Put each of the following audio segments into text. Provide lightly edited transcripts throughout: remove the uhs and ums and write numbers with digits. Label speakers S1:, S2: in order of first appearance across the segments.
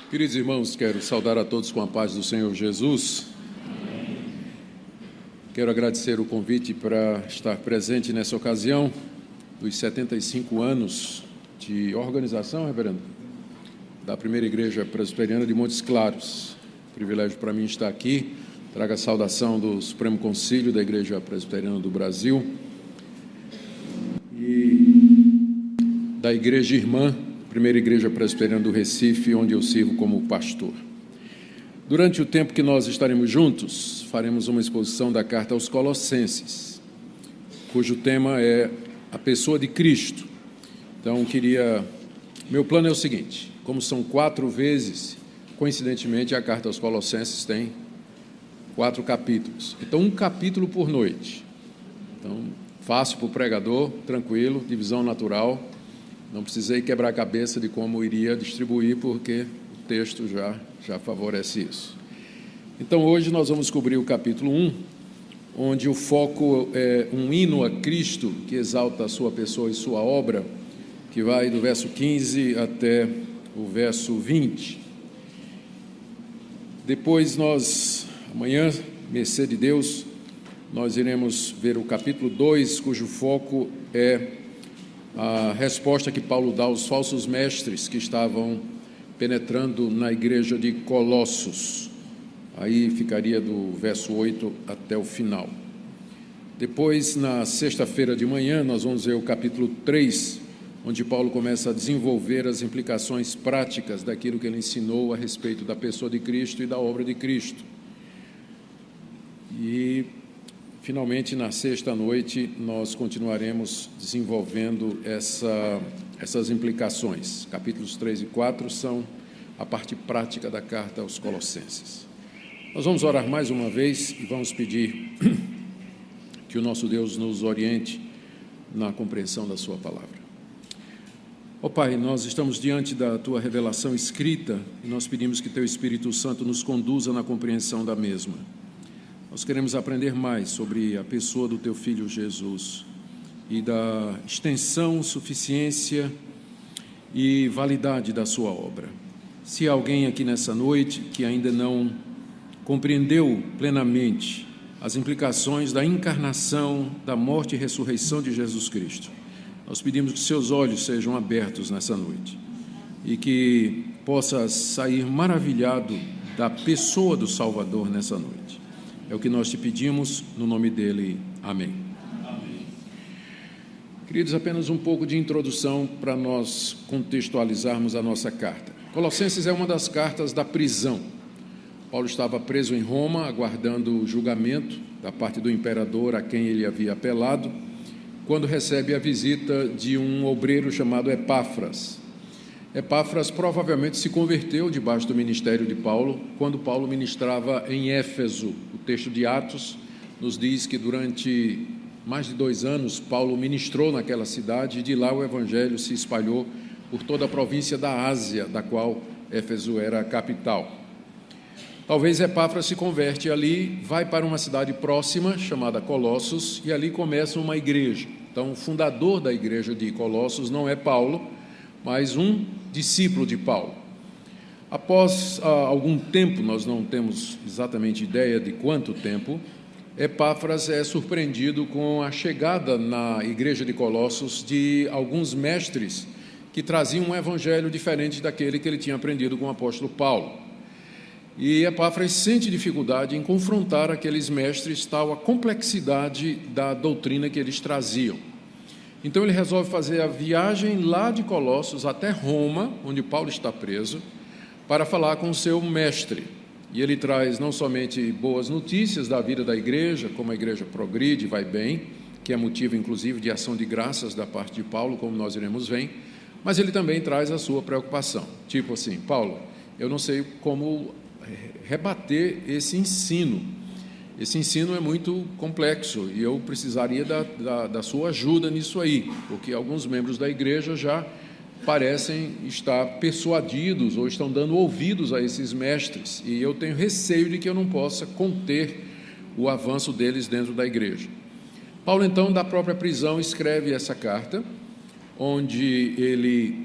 S1: Queridos irmãos, quero saudar a todos com a paz do Senhor Jesus. Quero agradecer o convite para estar presente nessa ocasião dos 75 anos de organização, reverendo, da Primeira Igreja Presbiteriana de Montes Claros. Privilégio para mim estar aqui. Trago a saudação do Supremo Concílio da Igreja Presbiteriana do Brasil e da Igreja Irmã, Primeira Igreja Presbiteriana do Recife, onde eu sirvo como pastor. Durante o tempo que nós estaremos juntos, faremos uma exposição da carta aos Colossenses, cujo tema é a pessoa de Cristo. Então, meu plano é o seguinte: como são 4 vezes, coincidentemente, a carta aos Colossenses tem 4 capítulos. Então, um capítulo por noite. Então, fácil para o pregador, tranquilo, divisão natural. Não precisei quebrar a cabeça de como iria distribuir, porque o texto já favorece isso. Então, hoje nós vamos cobrir o capítulo 1, onde o foco é um hino a Cristo, que exalta a sua pessoa e sua obra, que vai do verso 15 até o verso 20. Depois amanhã, mercê de Deus, nós iremos ver o capítulo 2, cujo foco é a resposta que Paulo dá aos falsos mestres que estavam penetrando na igreja de Colossos. Aí ficaria do verso 8 até o final. Depois, na sexta-feira de manhã, nós vamos ver o capítulo 3, onde Paulo começa a desenvolver as implicações práticas daquilo que ele ensinou a respeito da pessoa de Cristo e da obra de Cristo. E finalmente, na sexta-noite, nós continuaremos desenvolvendo essas implicações. Capítulos 3 e 4 são a parte prática da carta aos Colossenses. Nós vamos orar mais uma vez e vamos pedir que o nosso Deus nos oriente na compreensão da sua palavra. Ó Pai, nós estamos diante da Tua revelação escrita e nós pedimos que Teu Espírito Santo nos conduza na compreensão da mesma. Nós queremos aprender mais sobre a pessoa do Teu Filho Jesus e da extensão, suficiência e validade da Sua obra. Se há alguém aqui nessa noite que ainda não compreendeu plenamente as implicações da encarnação, da morte e ressurreição de Jesus Cristo, nós pedimos que seus olhos sejam abertos nessa noite e que possa sair maravilhado da pessoa do Salvador nessa noite. É o que nós te pedimos, no nome dele. Amém. Amém. Queridos, apenas um pouco de introdução para nós contextualizarmos a nossa carta. Colossenses é uma das cartas da prisão. Paulo estava preso em Roma, aguardando o julgamento da parte do imperador a quem ele havia apelado, quando recebe a visita de um obreiro chamado Epáfras. Epáfras provavelmente se converteu debaixo do ministério de Paulo, quando Paulo ministrava em Éfeso. O texto de Atos nos diz que durante mais de 2 anos Paulo ministrou naquela cidade e de lá o evangelho se espalhou por toda a província da Ásia, da qual Éfeso era a capital. Talvez Epáfras se converte ali, vai para uma cidade próxima chamada Colossos e ali começa uma igreja. Então, o fundador da igreja de Colossos não é Paulo, mas um discípulo de Paulo. Após algum tempo, nós não temos exatamente ideia de quanto tempo, Epáfras é surpreendido com a chegada na igreja de Colossos de alguns mestres que traziam um evangelho diferente daquele que ele tinha aprendido com o apóstolo Paulo. E Epáfras sente dificuldade em confrontar aqueles mestres, tal a complexidade da doutrina que eles traziam. Então ele resolve fazer a viagem lá de Colossos até Roma, onde Paulo está preso, para falar com o seu mestre. E ele traz não somente boas notícias da vida da igreja, como a igreja progride, vai bem, que é motivo inclusive de ação de graças da parte de Paulo, como nós iremos ver, mas ele também traz a sua preocupação. Tipo assim: Paulo, eu não sei como rebater esse ensino. Esse ensino é muito complexo e eu precisaria da sua ajuda nisso aí, porque alguns membros da igreja já parecem estar persuadidos ou estão dando ouvidos a esses mestres e eu tenho receio de que eu não possa conter o avanço deles dentro da igreja. Paulo, então, da própria prisão, escreve essa carta, onde ele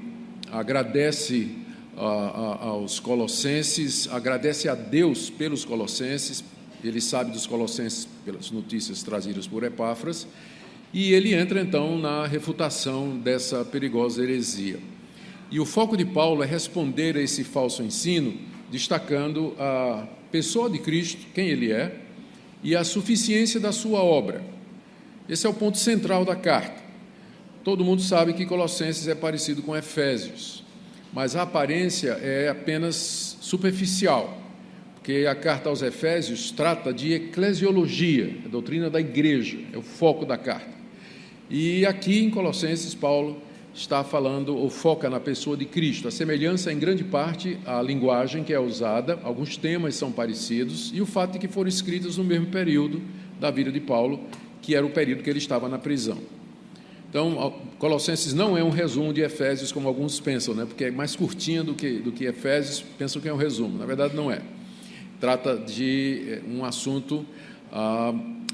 S1: agradece aos colossenses, agradece a Deus pelos colossenses, ele sabe dos colossenses pelas notícias trazidas por Epáfras, e ele entra então na refutação dessa perigosa heresia. E o foco de Paulo é responder a esse falso ensino, destacando a pessoa de Cristo, quem ele é, e a suficiência da sua obra. Esse é o ponto central da carta. Todo mundo sabe que Colossenses é parecido com Efésios, mas a aparência é apenas superficial, porque a carta aos Efésios trata de eclesiologia, a doutrina da igreja, é o foco da carta. E aqui em Colossenses, Paulo está falando, ou foca na pessoa de Cristo. A semelhança é, em grande parte, a linguagem que é usada, alguns temas são parecidos, e o fato de que foram escritos no mesmo período da vida de Paulo, que era o período que ele estava na prisão. Então, Colossenses não é um resumo de Efésios, como alguns pensam, né? Porque é mais curtinha do que Efésios, pensam que é um resumo. Na verdade, não é. Trata de um assunto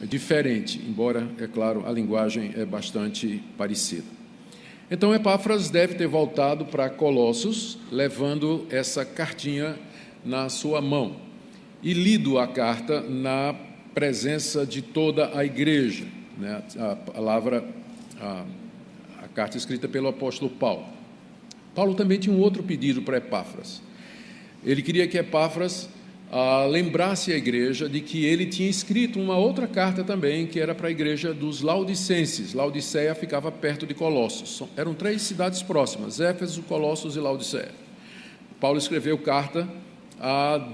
S1: diferente, embora, é claro, a linguagem é bastante parecida. Então, Epáfras deve ter voltado para Colossos, levando essa cartinha na sua mão, e lido a carta na presença de toda a igreja, né? A carta escrita pelo apóstolo Paulo. Paulo também tinha um outro pedido para Epáfras. Ele queria que Epáfras lembrasse a igreja de que ele tinha escrito uma outra carta também, que era para a igreja dos Laodicenses. Laodiceia ficava perto de Colossos. Eram 3 cidades próximas, Éfeso, Colossos e Laodiceia. Paulo escreveu carta a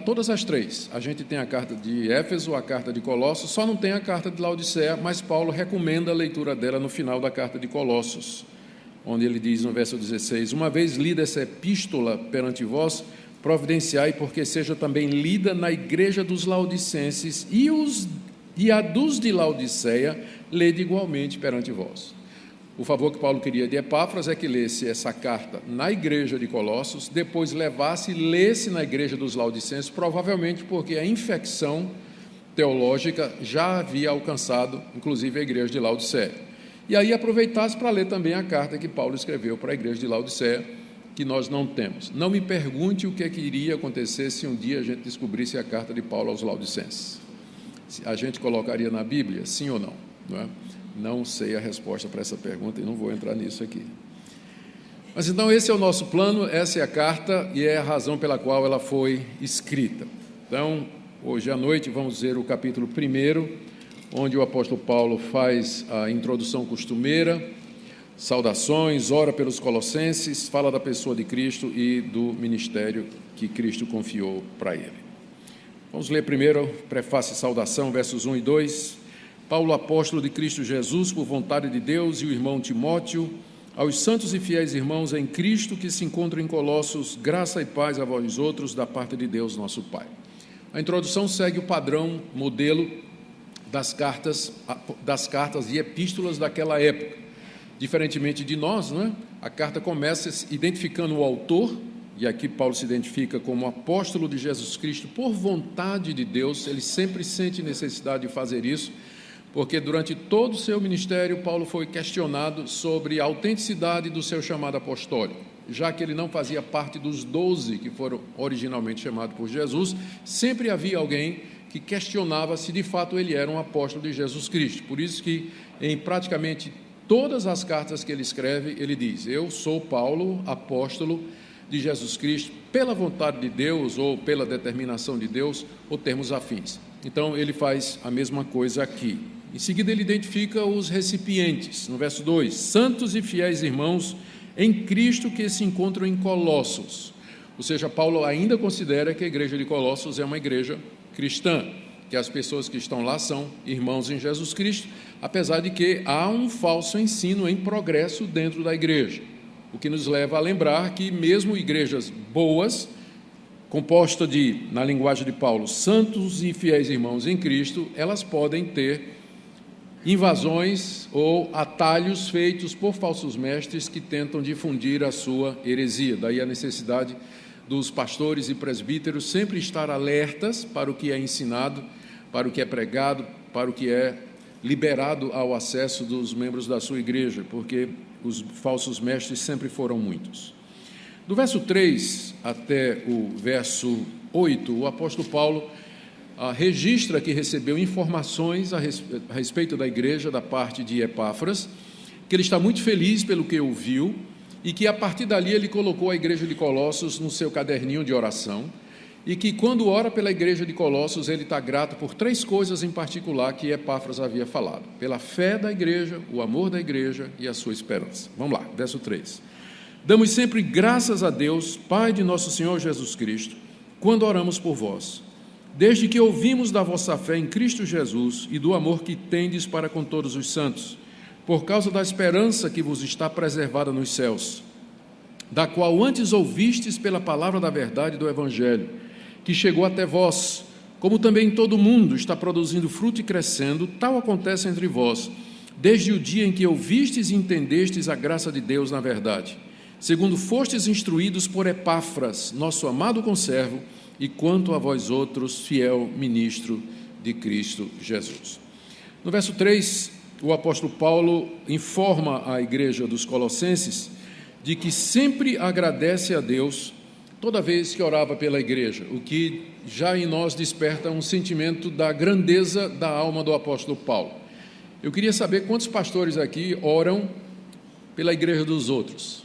S1: todas as 3. A gente tem a carta de Éfeso, a carta de Colossos, só não tem a carta de Laodiceia, mas Paulo recomenda a leitura dela no final da carta de Colossos, onde ele diz no verso 16: uma vez lida essa epístola perante vós, providenciai porque seja também lida na igreja dos Laodicenses, e a dos de Laodiceia lede igualmente perante vós. O favor que Paulo queria de Epáfras é que lesse essa carta na igreja de Colossos, depois levasse e lesse na igreja dos Laodicenses, provavelmente porque a infecção teológica já havia alcançado, inclusive, a igreja de Laodiceia. E aí aproveitasse para ler também a carta que Paulo escreveu para a igreja de Laodiceia, que nós não temos. Não me pergunte o que iria acontecer se um dia a gente descobrisse a carta de Paulo aos Laodicenses. A gente colocaria na Bíblia, sim ou não? Não é? Não sei a resposta para essa pergunta e não vou entrar nisso aqui. Mas então esse é o nosso plano, essa é a carta e é a razão pela qual ela foi escrita. Então, hoje à noite vamos ver o capítulo 1, onde o apóstolo Paulo faz a introdução costumeira, saudações, ora pelos colossenses, fala da pessoa de Cristo e do ministério que Cristo confiou para ele. Vamos ler primeiro, prefácio e saudação, versos 1 e 2. Paulo, apóstolo de Cristo Jesus, por vontade de Deus, e o irmão Timóteo, aos santos e fiéis irmãos em Cristo que se encontram em Colossos, graça e paz a vós outros, da parte de Deus, nosso Pai. A introdução segue o padrão, modelo das cartas e epístolas daquela época. Diferentemente de nós, não é? A carta começa identificando o autor, e aqui Paulo se identifica como apóstolo de Jesus Cristo por vontade de Deus. Ele sempre sente necessidade de fazer isso, porque durante todo o seu ministério, Paulo foi questionado sobre a autenticidade do seu chamado apostólico. Já que ele não fazia parte dos 12 que foram originalmente chamados por Jesus, sempre havia alguém que questionava se de fato ele era um apóstolo de Jesus Cristo. Por isso que em praticamente todas as cartas que ele escreve, ele diz: eu sou Paulo, apóstolo de Jesus Cristo, pela vontade de Deus ou pela determinação de Deus, ou termos afins. Então ele faz a mesma coisa aqui. Em seguida, ele identifica os recipientes. No verso 2, santos e fiéis irmãos em Cristo que se encontram em Colossos. Ou seja, Paulo ainda considera que a igreja de Colossos é uma igreja cristã, que as pessoas que estão lá são irmãos em Jesus Cristo, apesar de que há um falso ensino em progresso dentro da igreja, o que nos leva a lembrar que mesmo igrejas boas, composta de, na linguagem de Paulo, santos e fiéis irmãos em Cristo, elas podem ter invasões ou atalhos feitos por falsos mestres que tentam difundir a sua heresia. Daí a necessidade dos pastores e presbíteros sempre estar alertas para o que é ensinado, para o que é pregado, para o que é liberado ao acesso dos membros da sua igreja, porque os falsos mestres sempre foram muitos. Do verso 3 até o verso 8, o apóstolo Paulo registra que recebeu informações a respeito da igreja da parte de Epáfras, que ele está muito feliz pelo que ouviu e que a partir dali ele colocou a igreja de Colossos no seu caderninho de oração e que quando ora pela igreja de Colossos ele está grato por 3 coisas em particular que Epáfras havia falado: pela fé da igreja, o amor da igreja e a sua esperança. Vamos lá, verso 3. Damos sempre graças a Deus, Pai de nosso Senhor Jesus Cristo, quando oramos por vós, desde que ouvimos da vossa fé em Cristo Jesus e do amor que tendes para com todos os santos, por causa da esperança que vos está preservada nos céus, da qual antes ouvistes pela palavra da verdade do Evangelho, que chegou até vós, como também todo mundo está produzindo fruto e crescendo, tal acontece entre vós, desde o dia em que ouvistes e entendestes a graça de Deus na verdade, segundo fostes instruídos por Epáfras, nosso amado conservo, e quanto a vós outros, fiel ministro de Cristo Jesus. No verso 3, o apóstolo Paulo informa a igreja dos Colossenses de que sempre agradece a Deus toda vez que orava pela igreja, o que já em nós desperta um sentimento da grandeza da alma do apóstolo Paulo. Eu queria saber quantos pastores aqui oram pela igreja dos outros.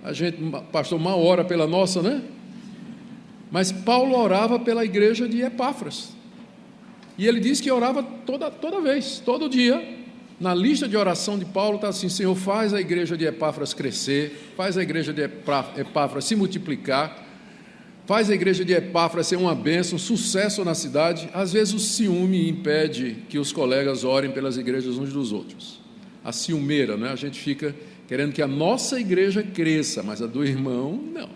S1: A gente, pastor, mal ora pela nossa, né? Mas Paulo orava pela igreja de Epáfras. E ele diz que orava toda vez, todo dia. Na lista de oração de Paulo está assim: Senhor, faz a igreja de Epáfras crescer, faz a igreja de Epáfras se multiplicar, faz a igreja de Epáfras ser uma bênção, um sucesso na cidade. Às vezes o ciúme impede que os colegas orem pelas igrejas uns dos outros. A ciumeira, né? A gente fica querendo que a nossa igreja cresça, mas a do irmão, não.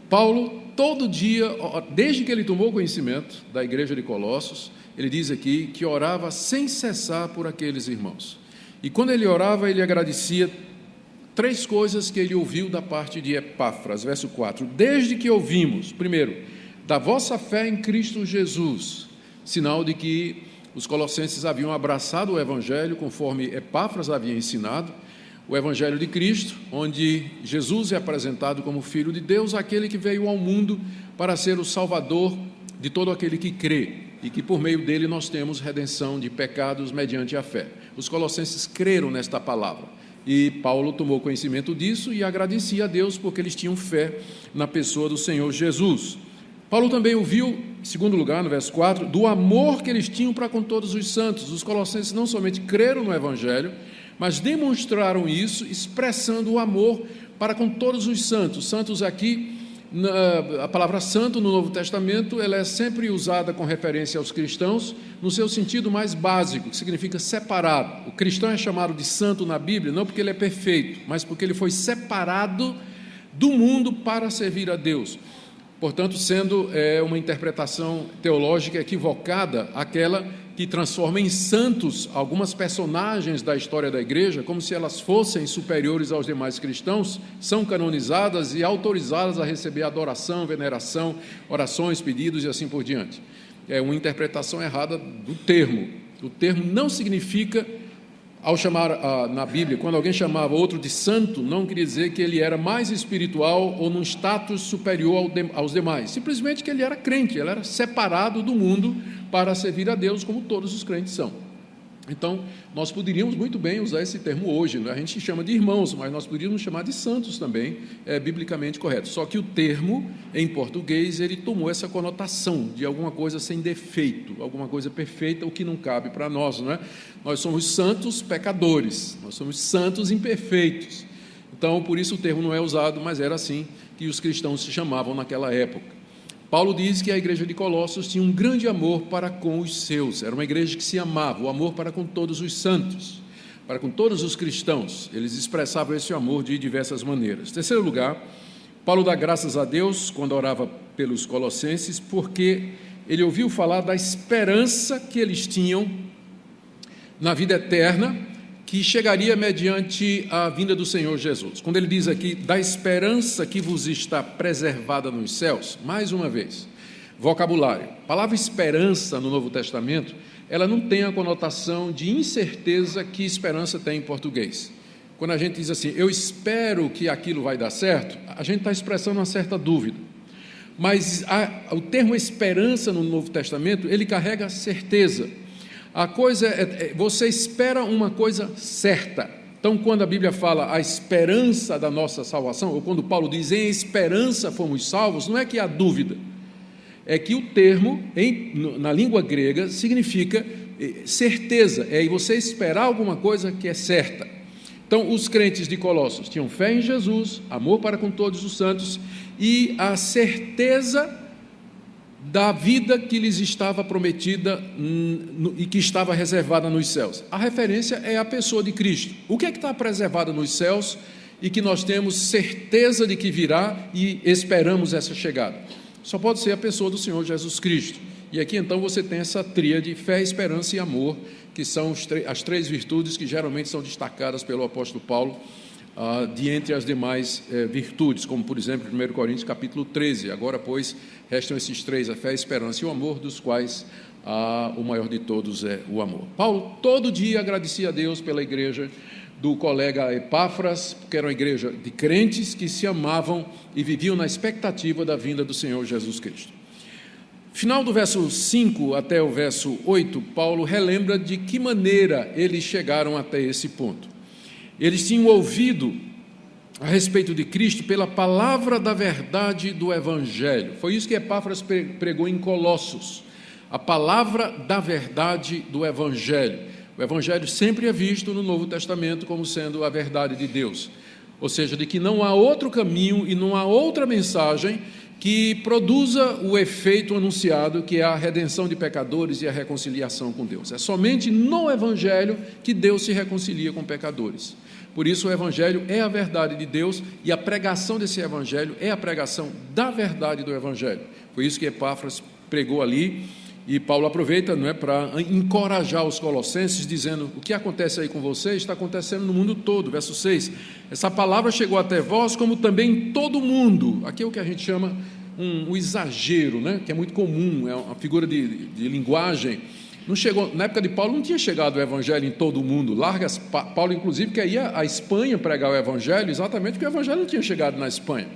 S1: Paulo, todo dia, desde que ele tomou conhecimento da igreja de Colossos, ele diz aqui que orava sem cessar por aqueles irmãos. E quando ele orava, ele agradecia 3 coisas que ele ouviu da parte de Epáfras, verso 4. Desde que ouvimos, primeiro, da vossa fé em Cristo Jesus, sinal de que os colossenses haviam abraçado o Evangelho, conforme Epáfras havia ensinado, o Evangelho de Cristo, onde Jesus é apresentado como Filho de Deus, aquele que veio ao mundo para ser o Salvador de todo aquele que crê, e que por meio dele nós temos redenção de pecados mediante a fé. Os colossenses creram nesta palavra, e Paulo tomou conhecimento disso e agradecia a Deus porque eles tinham fé na pessoa do Senhor Jesus. Paulo também ouviu, em segundo lugar, no verso 4, do amor que eles tinham para com todos os santos. Os colossenses não somente creram no Evangelho, mas demonstraram isso expressando o amor para com todos os santos. Santos aqui, a palavra santo no Novo Testamento, ela é sempre usada com referência aos cristãos no seu sentido mais básico, que significa separado. O cristão é chamado de santo na Bíblia não porque ele é perfeito, mas porque ele foi separado do mundo para servir a Deus. Portanto, sendo uma interpretação teológica equivocada aquela que transforma em santos algumas personagens da história da igreja, como se elas fossem superiores aos demais cristãos, são canonizadas e autorizadas a receber adoração, veneração, orações, pedidos e assim por diante. É uma interpretação errada do termo. O termo não significa, ao chamar na Bíblia, quando alguém chamava outro de santo, não queria dizer que ele era mais espiritual ou num status superior aos demais, simplesmente que ele era crente, ele era separado do mundo para servir a Deus, como todos os crentes são. Então, nós poderíamos muito bem usar esse termo hoje, né? A gente chama de irmãos, mas nós poderíamos chamar de santos também, é biblicamente correto. Só que o termo, em português, ele tomou essa conotação de alguma coisa sem defeito, alguma coisa perfeita, o que não cabe para nós, não é? Nós somos santos pecadores, nós somos santos imperfeitos. Então, por isso o termo não é usado, mas era assim que os cristãos se chamavam naquela época. Paulo diz que a igreja de Colossos tinha um grande amor para com os seus, era uma igreja que se amava, o amor para com todos os santos, para com todos os cristãos. Eles expressavam esse amor de diversas maneiras. Em terceiro lugar, Paulo dá graças a Deus quando orava pelos colossenses, porque ele ouviu falar da esperança que eles tinham na vida eterna, que chegaria mediante a vinda do Senhor Jesus. Quando ele diz aqui, da esperança que vos está preservada nos céus, mais uma vez, vocabulário. A palavra esperança no Novo Testamento, ela não tem a conotação de incerteza que esperança tem em português. quando a gente diz assim, eu espero que aquilo vai dar certo, a gente está expressando uma certa dúvida. Mas o termo esperança no Novo Testamento, ele carrega certeza. A coisa você espera uma coisa certa. Então, quando a Bíblia fala a esperança da nossa salvação, ou quando Paulo diz em esperança fomos salvos, não é que há dúvida. É que o termo, na língua grega, significa certeza. É você esperar alguma coisa que é certa. Então, os crentes de Colossos tinham fé em Jesus, amor para com todos os santos e a certeza da vida que lhes estava prometida e que estava reservada nos céus. A referência é a pessoa de Cristo. O que é que está preservado nos céus e que nós temos certeza de que virá e esperamos essa chegada? Só pode ser a pessoa do Senhor Jesus Cristo. E aqui então você tem essa tríade, fé, esperança e amor, que são as três virtudes que geralmente são destacadas pelo apóstolo Paulo, de entre as demais virtudes, como por exemplo 1 Coríntios capítulo 13, agora pois restam esses três, a fé, a esperança e o amor, dos quais o maior de todos é o amor. Paulo todo dia agradecia a Deus pela igreja do colega Epáfras, porque era uma igreja de crentes que se amavam e viviam na expectativa da vinda do Senhor Jesus Cristo. Final do verso 5 até o verso 8, Paulo relembra de que maneira eles chegaram até esse ponto. Eles tinham ouvido a respeito de Cristo pela palavra da verdade do Evangelho. Foi isso que Epáfras pregou em Colossos, a palavra da verdade do Evangelho. O Evangelho sempre é visto no Novo Testamento como sendo a verdade de Deus, ou seja, de que não há outro caminho e não há outra mensagem que produza o efeito anunciado, que é a redenção de pecadores e a reconciliação com Deus. É somente no Evangelho que Deus se reconcilia com pecadores. Por isso o Evangelho é a verdade de Deus e a pregação desse Evangelho é a pregação da verdade do Evangelho. Foi isso que Epáfras pregou ali, e Paulo aproveita, não é, para encorajar os colossenses, dizendo, o que acontece aí com vocês está acontecendo no mundo todo. Verso 6, essa palavra chegou até vós como também em todo mundo. Aqui é o que a gente chama um exagero, né, que é muito comum, é uma figura de linguagem. Não chegou, na época de Paulo não tinha chegado o Evangelho em todo o mundo. Paulo, inclusive, que ia à Espanha pregar o Evangelho, exatamente porque o Evangelho não tinha chegado na Espanha.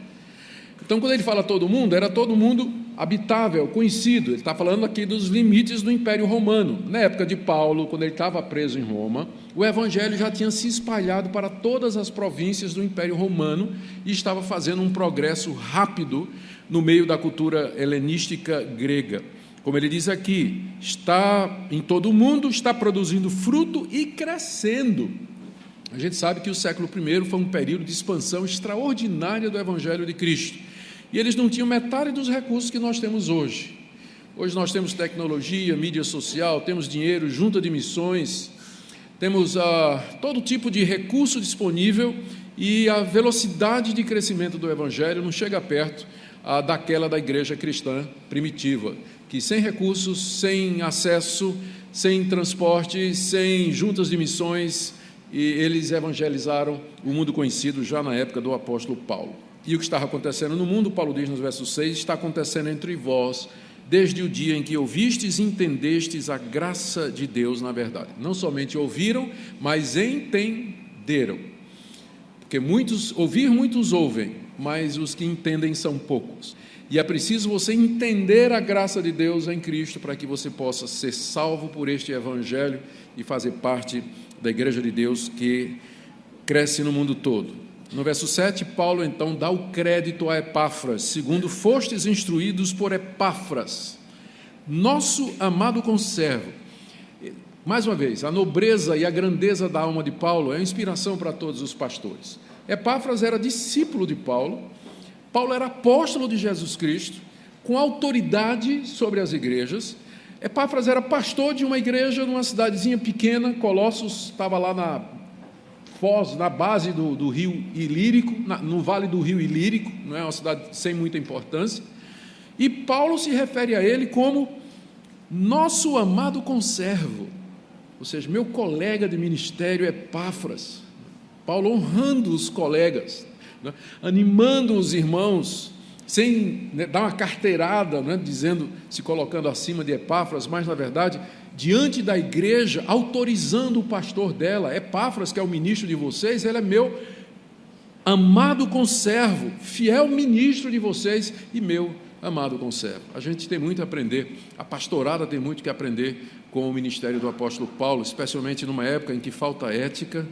S1: Então, quando ele fala todo mundo, era todo mundo habitável, conhecido. Ele está falando aqui dos limites do Império Romano. Na época de Paulo, quando ele estava preso em Roma, o Evangelho já tinha se espalhado para todas as províncias do Império Romano e estava fazendo um progresso rápido no meio da cultura helenística grega. Como ele diz aqui, está em todo o mundo, está produzindo fruto e crescendo. A gente sabe que o século I foi um período de expansão extraordinária do Evangelho de Cristo. E eles não tinham metade dos recursos que nós temos hoje. Hoje nós temos tecnologia, mídia social, temos dinheiro, junta de missões, temos todo tipo de recurso disponível e a velocidade de crescimento do Evangelho não chega perto daquela da igreja cristã primitiva, que sem recursos, sem acesso, sem transporte, sem juntas de missões, e eles evangelizaram o mundo conhecido já na época do apóstolo Paulo. E o que estava acontecendo no mundo, Paulo diz no verso 6, está acontecendo entre vós, desde o dia em que ouvistes e entendestes a graça de Deus na verdade. Não somente ouviram, mas entenderam. Porque muitos ouvem, mas os que entendem são poucos. E é preciso você entender a graça de Deus em Cristo para que você possa ser salvo por este Evangelho e fazer parte da Igreja de Deus que cresce no mundo todo. No verso 7, Paulo então dá o crédito a Epáfras, segundo fostes instruídos por Epáfras, nosso amado conservo. Mais uma vez, a nobreza e a grandeza da alma de Paulo é uma inspiração para todos os pastores. Epáfras era discípulo de Paulo, Paulo era apóstolo de Jesus Cristo, com autoridade sobre as igrejas. Epáfras era pastor de uma igreja numa cidadezinha pequena, Colossos estava lá na base do rio Ilírico, no vale do rio Ilírico, não é uma cidade sem muita importância, e Paulo se refere a ele como nosso amado conservo, ou seja, meu colega de ministério Epáfras. Paulo honrando os colegas, né, animando os irmãos, sem dar uma carteirada, né, dizendo, se colocando acima de Epáfras, mas na verdade diante da igreja, autorizando o pastor dela, Epáfras, que é o ministro de vocês, ele é meu amado conservo, fiel ministro de vocês e meu amado conservo. A gente tem muito a aprender, a pastorada tem muito que aprender com o ministério do apóstolo Paulo, especialmente numa época em que falta ética,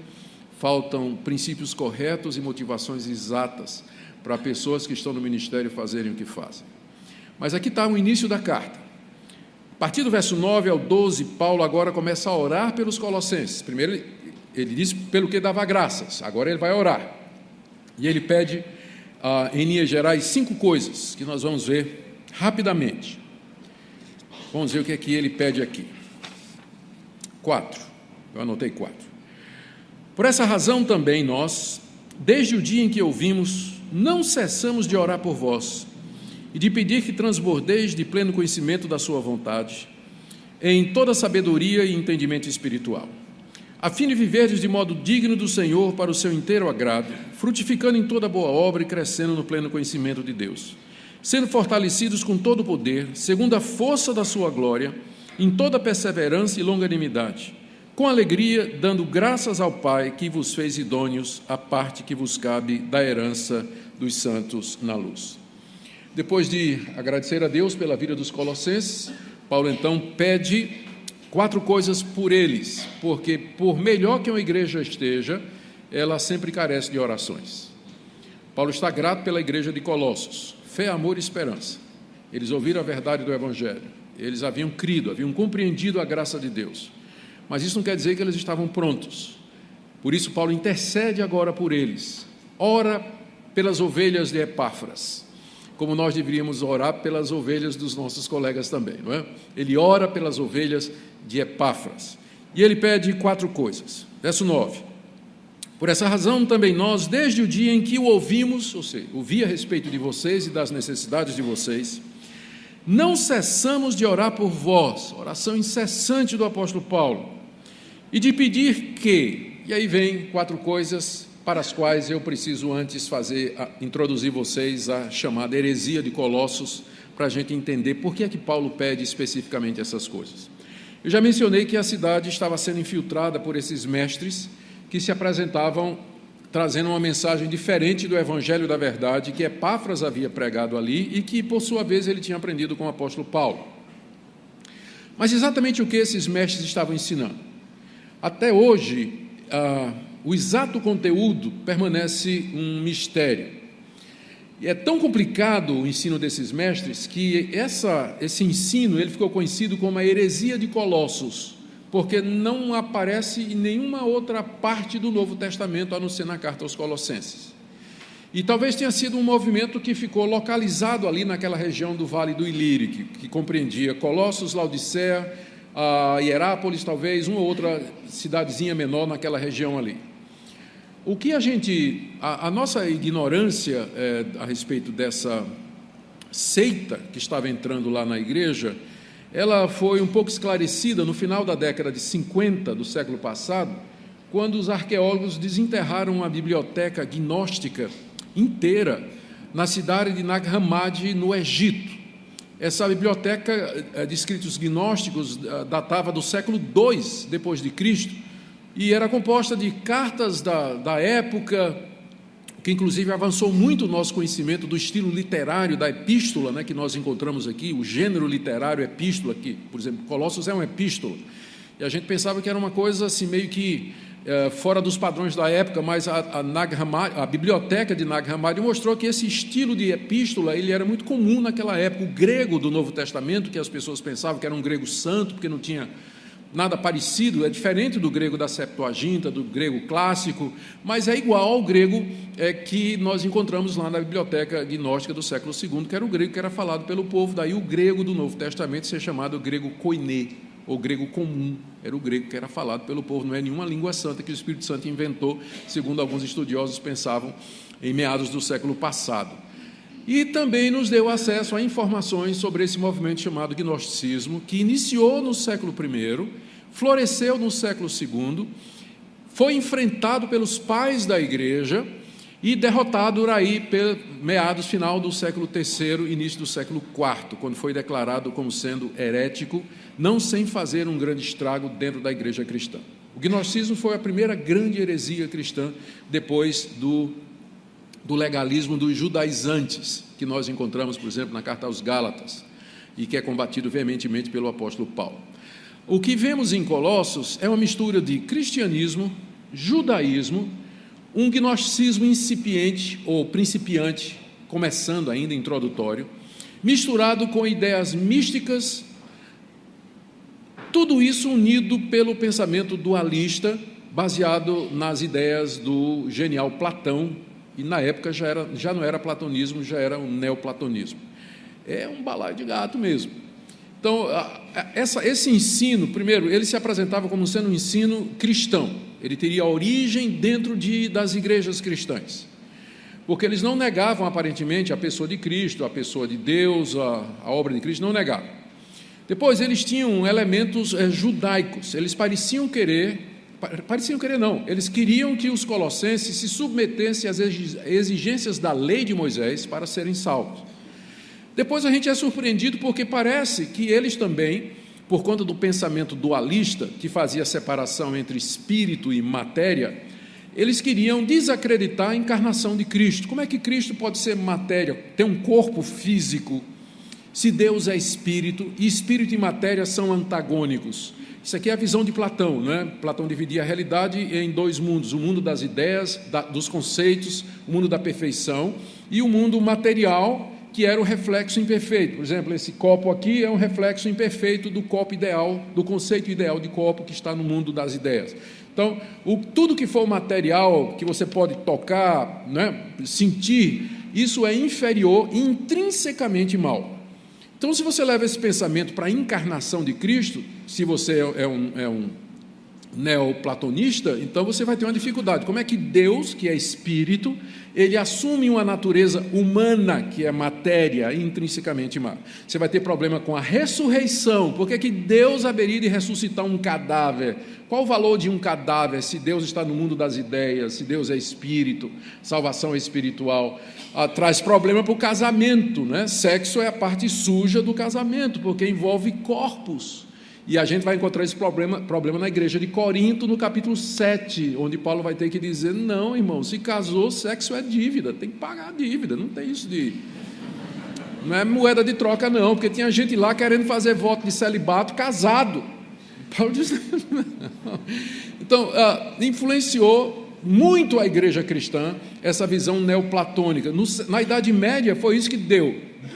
S1: faltam princípios corretos e motivações exatas para pessoas que estão no ministério fazerem o que fazem. Mas aqui está o início da carta. A partir do verso 9 ao 12, Paulo agora começa a orar pelos colossenses. Primeiro ele disse pelo que dava graças, agora ele vai orar. E ele pede, em linhas gerais, 5 coisas que nós vamos ver rapidamente. Vamos ver o que é que ele pede aqui. 4, eu anotei 4. Por essa razão também nós, desde o dia em que ouvimos, não cessamos de orar por vós e de pedir que transbordeis de pleno conhecimento da sua vontade, em toda sabedoria e entendimento espiritual, a fim de viverdes de modo digno do Senhor para o seu inteiro agrado, frutificando em toda boa obra e crescendo no pleno conhecimento de Deus, sendo fortalecidos com todo o poder, segundo a força da sua glória, em toda perseverança e longanimidade, com alegria, dando graças ao Pai que vos fez idôneos à parte que vos cabe da herança dos santos na luz. Depois de agradecer a Deus pela vida dos colossenses, Paulo então pede 4 coisas por eles, porque por melhor que uma igreja esteja, ela sempre carece de orações. Paulo está grato pela igreja de Colossos, fé, amor e esperança. Eles ouviram a verdade do Evangelho, eles haviam crido, haviam compreendido a graça de Deus, mas isso não quer dizer que eles estavam prontos. Por isso Paulo intercede agora por eles, ora pelas ovelhas de Epáfras, como nós deveríamos orar pelas ovelhas dos nossos colegas também, não é? Ele ora pelas ovelhas de Epáfras, e ele pede 4 coisas. Verso 9: por essa razão também nós, desde o dia em que o ouvimos, ou seja, ouvi a respeito de vocês e das necessidades de vocês, não cessamos de orar por vós, oração incessante do apóstolo Paulo, e de pedir que, e aí vem 4 coisas para as quais eu preciso antes introduzir vocês a chamada heresia de Colossos, para a gente entender por que é que Paulo pede especificamente essas coisas. Eu já mencionei que a cidade estava sendo infiltrada por esses mestres que se apresentavam trazendo uma mensagem diferente do Evangelho da Verdade que Epáfras havia pregado ali e que, por sua vez, ele tinha aprendido com o apóstolo Paulo. Mas exatamente o que esses mestres estavam ensinando? Até hoje, o exato conteúdo permanece um mistério. E é tão complicado o ensino desses mestres que esse ensino ele ficou conhecido como a heresia de Colossos, porque não aparece em nenhuma outra parte do Novo Testamento, a não ser na carta aos Colossenses. E talvez tenha sido um movimento que ficou localizado ali naquela região do Vale do Ilírico, que compreendia Colossos, Laodiceia, Hierápolis, talvez, uma outra cidadezinha menor naquela região ali. O que a nossa ignorância a respeito dessa seita que estava entrando lá na igreja, ela foi um pouco esclarecida no final da década de 50 do século passado, quando os arqueólogos desenterraram a biblioteca gnóstica inteira na cidade de Nag Hammadi, no Egito. Essa biblioteca de escritos gnósticos datava do século II depois de Cristo, e era composta de cartas da época, que inclusive avançou muito o nosso conhecimento do estilo literário da epístola, né, que nós encontramos aqui, o gênero literário epístola, que, por exemplo, Colossos é uma epístola, e a gente pensava que era uma coisa assim meio que fora dos padrões da época, mas a biblioteca de Nag Hammadi mostrou que esse estilo de epístola ele era muito comum naquela época. O grego do Novo Testamento, que as pessoas pensavam que era um grego santo, porque não tinha nada parecido, é diferente do grego da Septuaginta, do grego clássico, mas é igual ao grego que nós encontramos lá na biblioteca gnóstica do século II, que era o grego que era falado pelo povo. Daí o grego do Novo Testamento ser chamado grego koiné, ou grego comum, era o grego que era falado pelo povo, não é nenhuma língua santa que o Espírito Santo inventou, segundo alguns estudiosos pensavam, em meados do século passado. E também nos deu acesso a informações sobre esse movimento chamado gnosticismo, que iniciou no século I, floresceu no século II, foi enfrentado pelos pais da igreja e derrotado aí pelo meados final do século III, início do século IV, quando foi declarado como sendo herético, não sem fazer um grande estrago dentro da igreja cristã. O gnosticismo foi a primeira grande heresia cristã depois do legalismo dos judaizantes, que nós encontramos, por exemplo, na carta aos Gálatas, e que é combatido veementemente pelo apóstolo Paulo. O que vemos em Colossos é uma mistura de cristianismo, judaísmo, um gnosticismo incipiente ou principiante, começando ainda introdutório, misturado com ideias místicas, tudo isso unido pelo pensamento dualista, baseado nas ideias do genial Platão, e na época já não era platonismo, já era um neoplatonismo. É um balaio de gato mesmo. Então, esse ensino, primeiro, ele se apresentava como sendo um ensino cristão. Ele teria origem dentro das igrejas cristãs, porque eles não negavam aparentemente a pessoa de Cristo, a pessoa de Deus, a obra de Cristo, não negavam. Depois eles tinham elementos judaicos, eles eles queriam que os colossenses se submetessem às exigências da lei de Moisés para serem salvos. Depois a gente é surpreendido porque parece que eles também, por conta do pensamento dualista, que fazia separação entre espírito e matéria, eles queriam desacreditar a encarnação de Cristo. Como é que Cristo pode ser matéria, ter um corpo físico, se Deus é espírito, e espírito e matéria são antagônicos? Isso aqui é a visão de Platão, não é? Platão dividia a realidade em dois mundos: o mundo das ideias, dos conceitos, o mundo da perfeição, e o mundo material, que era o reflexo imperfeito. Por exemplo, esse copo aqui é um reflexo imperfeito do copo ideal, do conceito ideal de copo que está no mundo das ideias. Então, tudo que for material, que você pode tocar, né, sentir, isso é inferior e intrinsecamente mal. Então, se você leva esse pensamento para a encarnação de Cristo, se você é um neoplatonista, então você vai ter uma dificuldade. Como é que Deus, que é espírito, ele assume uma natureza humana, que é matéria, intrinsecamente má? Você vai ter problema com a ressurreição. Por que Deus haveria de ressuscitar um cadáver? Qual o valor de um cadáver se Deus está no mundo das ideias, se Deus é espírito, salvação é espiritual? Traz problema para o casamento, né? Sexo é a parte suja do casamento, porque envolve corpos. E a gente vai encontrar esse problema na igreja de Corinto, no capítulo 7, onde Paulo vai ter que dizer: não, irmão, se casou, sexo é dívida, tem que pagar a dívida, não tem isso não é moeda de troca não, porque tinha gente lá querendo fazer voto de celibato casado. Paulo diz: não. Então, influenciou muito a igreja cristã essa visão neoplatônica. Na Idade Média foi isso que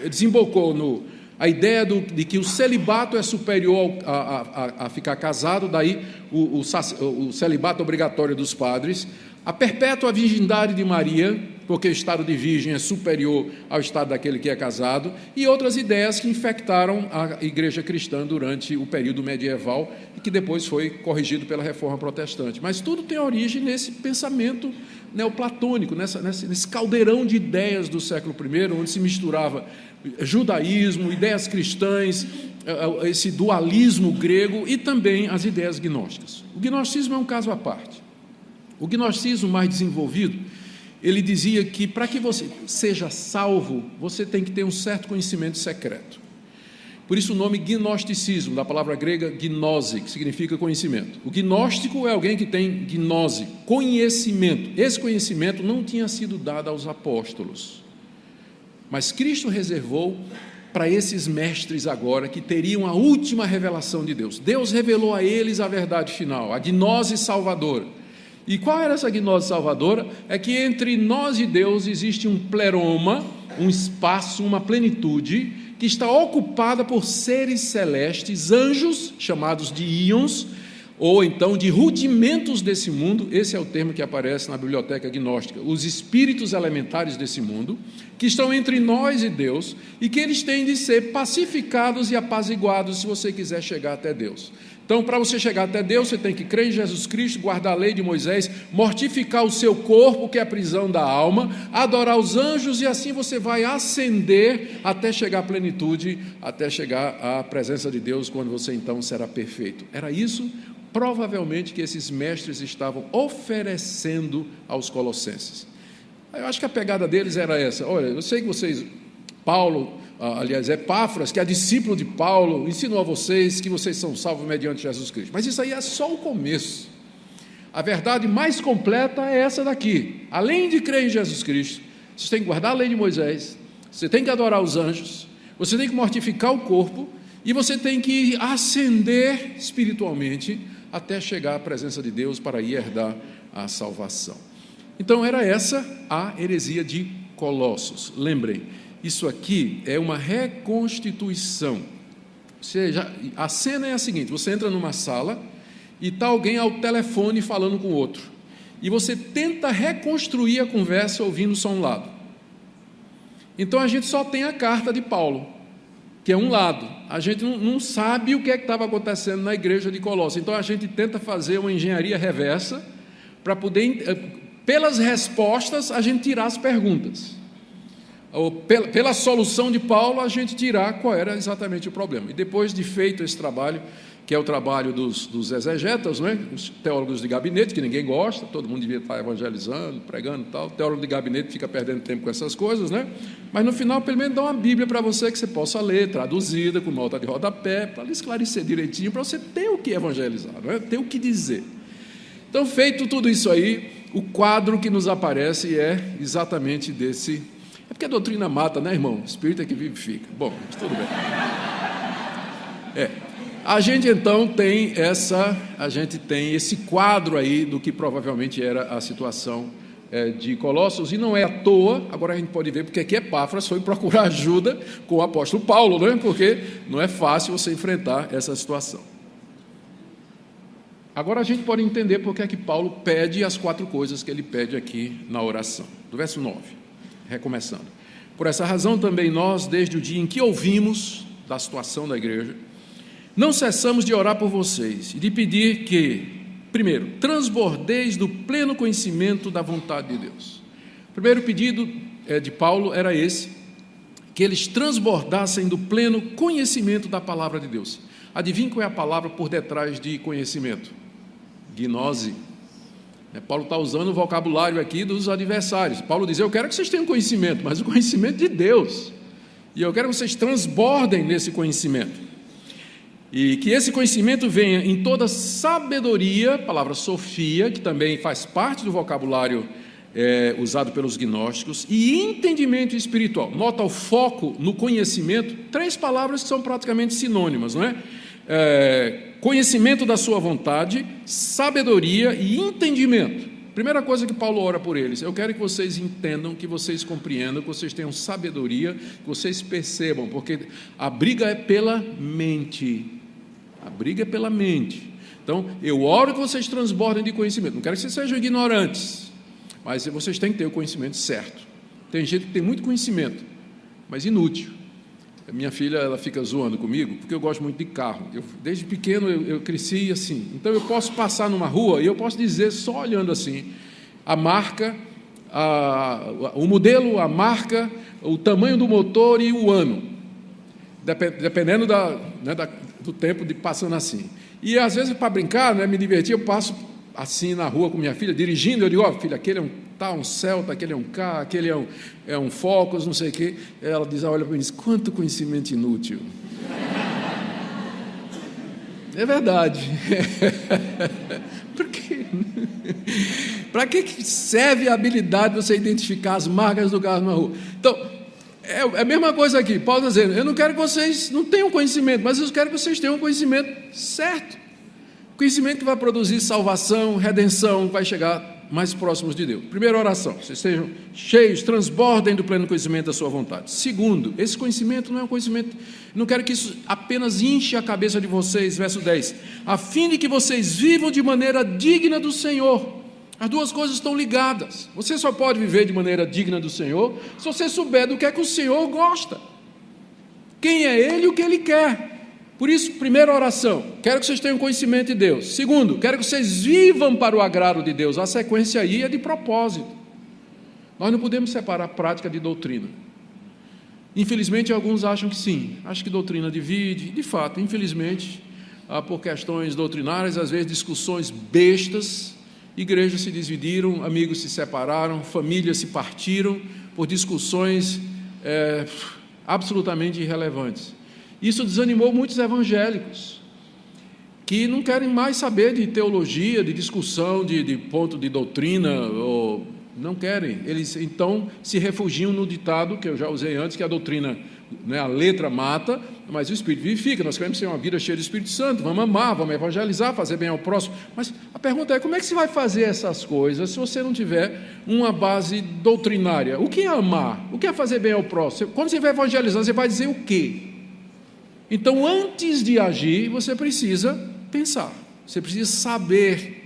S1: desembocou a ideia de que o celibato é superior a ficar casado, daí o celibato obrigatório dos padres, a perpétua virgindade de Maria, porque o estado de virgem é superior ao estado daquele que é casado, e outras ideias que infectaram a igreja cristã durante o período medieval e que depois foi corrigido pela Reforma Protestante. Mas tudo tem origem nesse pensamento neoplatônico, nesse caldeirão de ideias do século I, onde se misturava judaísmo, ideias cristãs, esse dualismo grego e também as ideias gnósticas. O gnosticismo é um caso à parte. O gnosticismo mais desenvolvido, ele dizia que para que você seja salvo, você tem que ter um certo conhecimento secreto. Por isso o nome gnosticismo, da palavra grega gnose, que significa conhecimento. O gnóstico é alguém que tem gnose, conhecimento. Esse conhecimento não tinha sido dado aos apóstolos, mas Cristo reservou para esses mestres agora, que teriam a última revelação de Deus. Deus revelou a eles a verdade final, a gnose salvadora. E qual era essa gnose salvadora? É que entre nós e Deus existe um pleroma, um espaço, uma plenitude, que está ocupada por seres celestes, anjos, chamados de íons, ou então de rudimentos desse mundo. Esse é o termo que aparece na biblioteca gnóstica, os espíritos elementares desse mundo, que estão entre nós e Deus, e que eles têm de ser pacificados e apaziguados se você quiser chegar até Deus. Então, para você chegar até Deus, você tem que crer em Jesus Cristo, guardar a lei de Moisés, mortificar o seu corpo, que é a prisão da alma, adorar os anjos, e assim você vai ascender até chegar à plenitude, até chegar à presença de Deus, quando você então será perfeito. Era isso, provavelmente, que esses mestres estavam oferecendo aos colossenses. Eu acho que a pegada deles era essa: olha, eu sei que vocês, Paulo, aliás, Epáfras, que é discípulo de Paulo, ensinou a vocês que vocês são salvos mediante Jesus Cristo. Mas isso aí é só o começo. A verdade mais completa é essa daqui. Além de crer em Jesus Cristo, você tem que guardar a lei de Moisés, você tem que adorar os anjos, você tem que mortificar o corpo e você tem que ascender espiritualmente até chegar à presença de Deus para ir herdar a salvação. Então era essa a heresia de Colossos. Lembrem, isso aqui é uma reconstituição. Ou seja, a cena é a seguinte: você entra numa sala e está alguém ao telefone falando com o outro, e você tenta reconstruir a conversa ouvindo só um lado. Então a gente só tem a carta de Paulo, que é um lado. A gente não sabe o que é que estava acontecendo na igreja de Colossos. Então a gente tenta fazer uma engenharia reversa para poder, pelas respostas, a gente tirar as perguntas. Ou pela solução de Paulo, a gente tirar qual era exatamente o problema. E depois de feito esse trabalho, que é o trabalho dos exegetas, né? Os teólogos de gabinete, que ninguém gosta, todo mundo devia estar evangelizando, pregando e tal. O teólogo de gabinete fica perdendo tempo com essas coisas, né? Mas no final, pelo menos, dá uma Bíblia para você que você possa ler, traduzida, com nota de rodapé, para lhe esclarecer direitinho, para você ter o que evangelizar, né? Ter o que dizer. Então, feito tudo isso aí, o quadro que nos aparece é exatamente desse. É porque a doutrina mata, né, irmão? O espírito é que vivifica. Bom, mas tudo bem. A gente então tem esse quadro aí do que provavelmente era a situação de Colossos, e não é à toa. Agora a gente pode ver porque aqui Epáfras foi procurar ajuda com o apóstolo Paulo, né? Porque não é fácil você enfrentar essa situação. Agora a gente pode entender porque é que Paulo pede as 4 coisas que ele pede aqui na oração. Do verso 9, recomeçando. Por essa razão também nós, desde o dia em que ouvimos da situação da igreja, não cessamos de orar por vocês e de pedir que, primeiro, transbordeis do pleno conhecimento da vontade de Deus. O primeiro pedido de Paulo era esse, que eles transbordassem do pleno conhecimento da palavra de Deus. Adivinha qual é a palavra por detrás de conhecimento? Gnose. Paulo está usando o vocabulário aqui dos adversários. Paulo diz: eu quero que vocês tenham conhecimento, mas o conhecimento de Deus. E eu quero que vocês transbordem nesse conhecimento. E que esse conhecimento venha em toda sabedoria, palavra sofia, que também faz parte do vocabulário usado pelos gnósticos, e entendimento espiritual. Nota o foco no conhecimento, 3 palavras que são praticamente sinônimas, não é? Conhecimento da sua vontade, sabedoria e entendimento. Primeira coisa que Paulo ora por eles: eu quero que vocês entendam, que vocês compreendam, que vocês tenham sabedoria, que vocês percebam, porque a briga é pela mente. A briga é pela mente. Então, eu oro que vocês transbordem de conhecimento. Não quero que vocês sejam ignorantes, mas vocês têm que ter o conhecimento certo. Tem gente que tem muito conhecimento, mas inútil. A minha filha, ela fica zoando comigo, porque eu gosto muito de carro. Desde pequeno eu cresci assim. Então eu posso passar numa rua e eu posso dizer, só olhando assim, a marca, o modelo, a marca, o tamanho do motor e o ano, dependendo do tempo de passando assim. E às vezes, para brincar, né, me divertir, eu passo assim na rua com minha filha, dirigindo, eu digo: ó, filha, aquele é um Celta, aquele é um K, aquele é um Focus, não sei o quê. Ela diz, olha para mim e diz: quanto conhecimento inútil. É verdade. Por quê? Para que serve a habilidade de você identificar as marcas do carro na rua? Então, é a mesma coisa aqui. Paulo está dizendo: eu não quero que vocês não tenham conhecimento, mas eu quero que vocês tenham um conhecimento certo. Conhecimento que vai produzir salvação, redenção, vai chegar mais próximos de Deus. Primeira oração: vocês sejam cheios, transbordem do pleno conhecimento da sua vontade. Segundo, esse conhecimento não é um conhecimento, não quero que isso apenas enche a cabeça de vocês, verso 10, a fim de que vocês vivam de maneira digna do Senhor. As 2 coisas estão ligadas. Você só pode viver de maneira digna do Senhor se você souber do que é que o Senhor gosta, quem é Ele e o que Ele quer. Por isso, primeira oração: quero que vocês tenham conhecimento de Deus. Segundo, quero que vocês vivam para o agrado de Deus. A sequência aí é de propósito. Nós não podemos separar prática de doutrina. Infelizmente, alguns acham que sim. Acham que doutrina divide. De fato, infelizmente, por questões doutrinárias, às vezes discussões bestas, Igrejas se dividiram, amigos se separaram, famílias se partiram por discussões absolutamente irrelevantes. Isso desanimou muitos evangélicos, que não querem mais saber de teologia, de discussão, de ponto de doutrina, ou não querem. Eles, então, se refugiam no ditado, que eu já usei antes, que a doutrina, né, a letra mata, mas o Espírito vivifica. Nós queremos ter uma vida cheia do Espírito Santo, vamos amar, vamos evangelizar, fazer bem ao próximo. Mas a pergunta é, como é que você vai fazer essas coisas se você não tiver uma base doutrinária? O que é amar? O que é fazer bem ao próximo? Quando você vai evangelizar, você vai dizer o quê? Então, antes de agir, você precisa pensar, você precisa saber.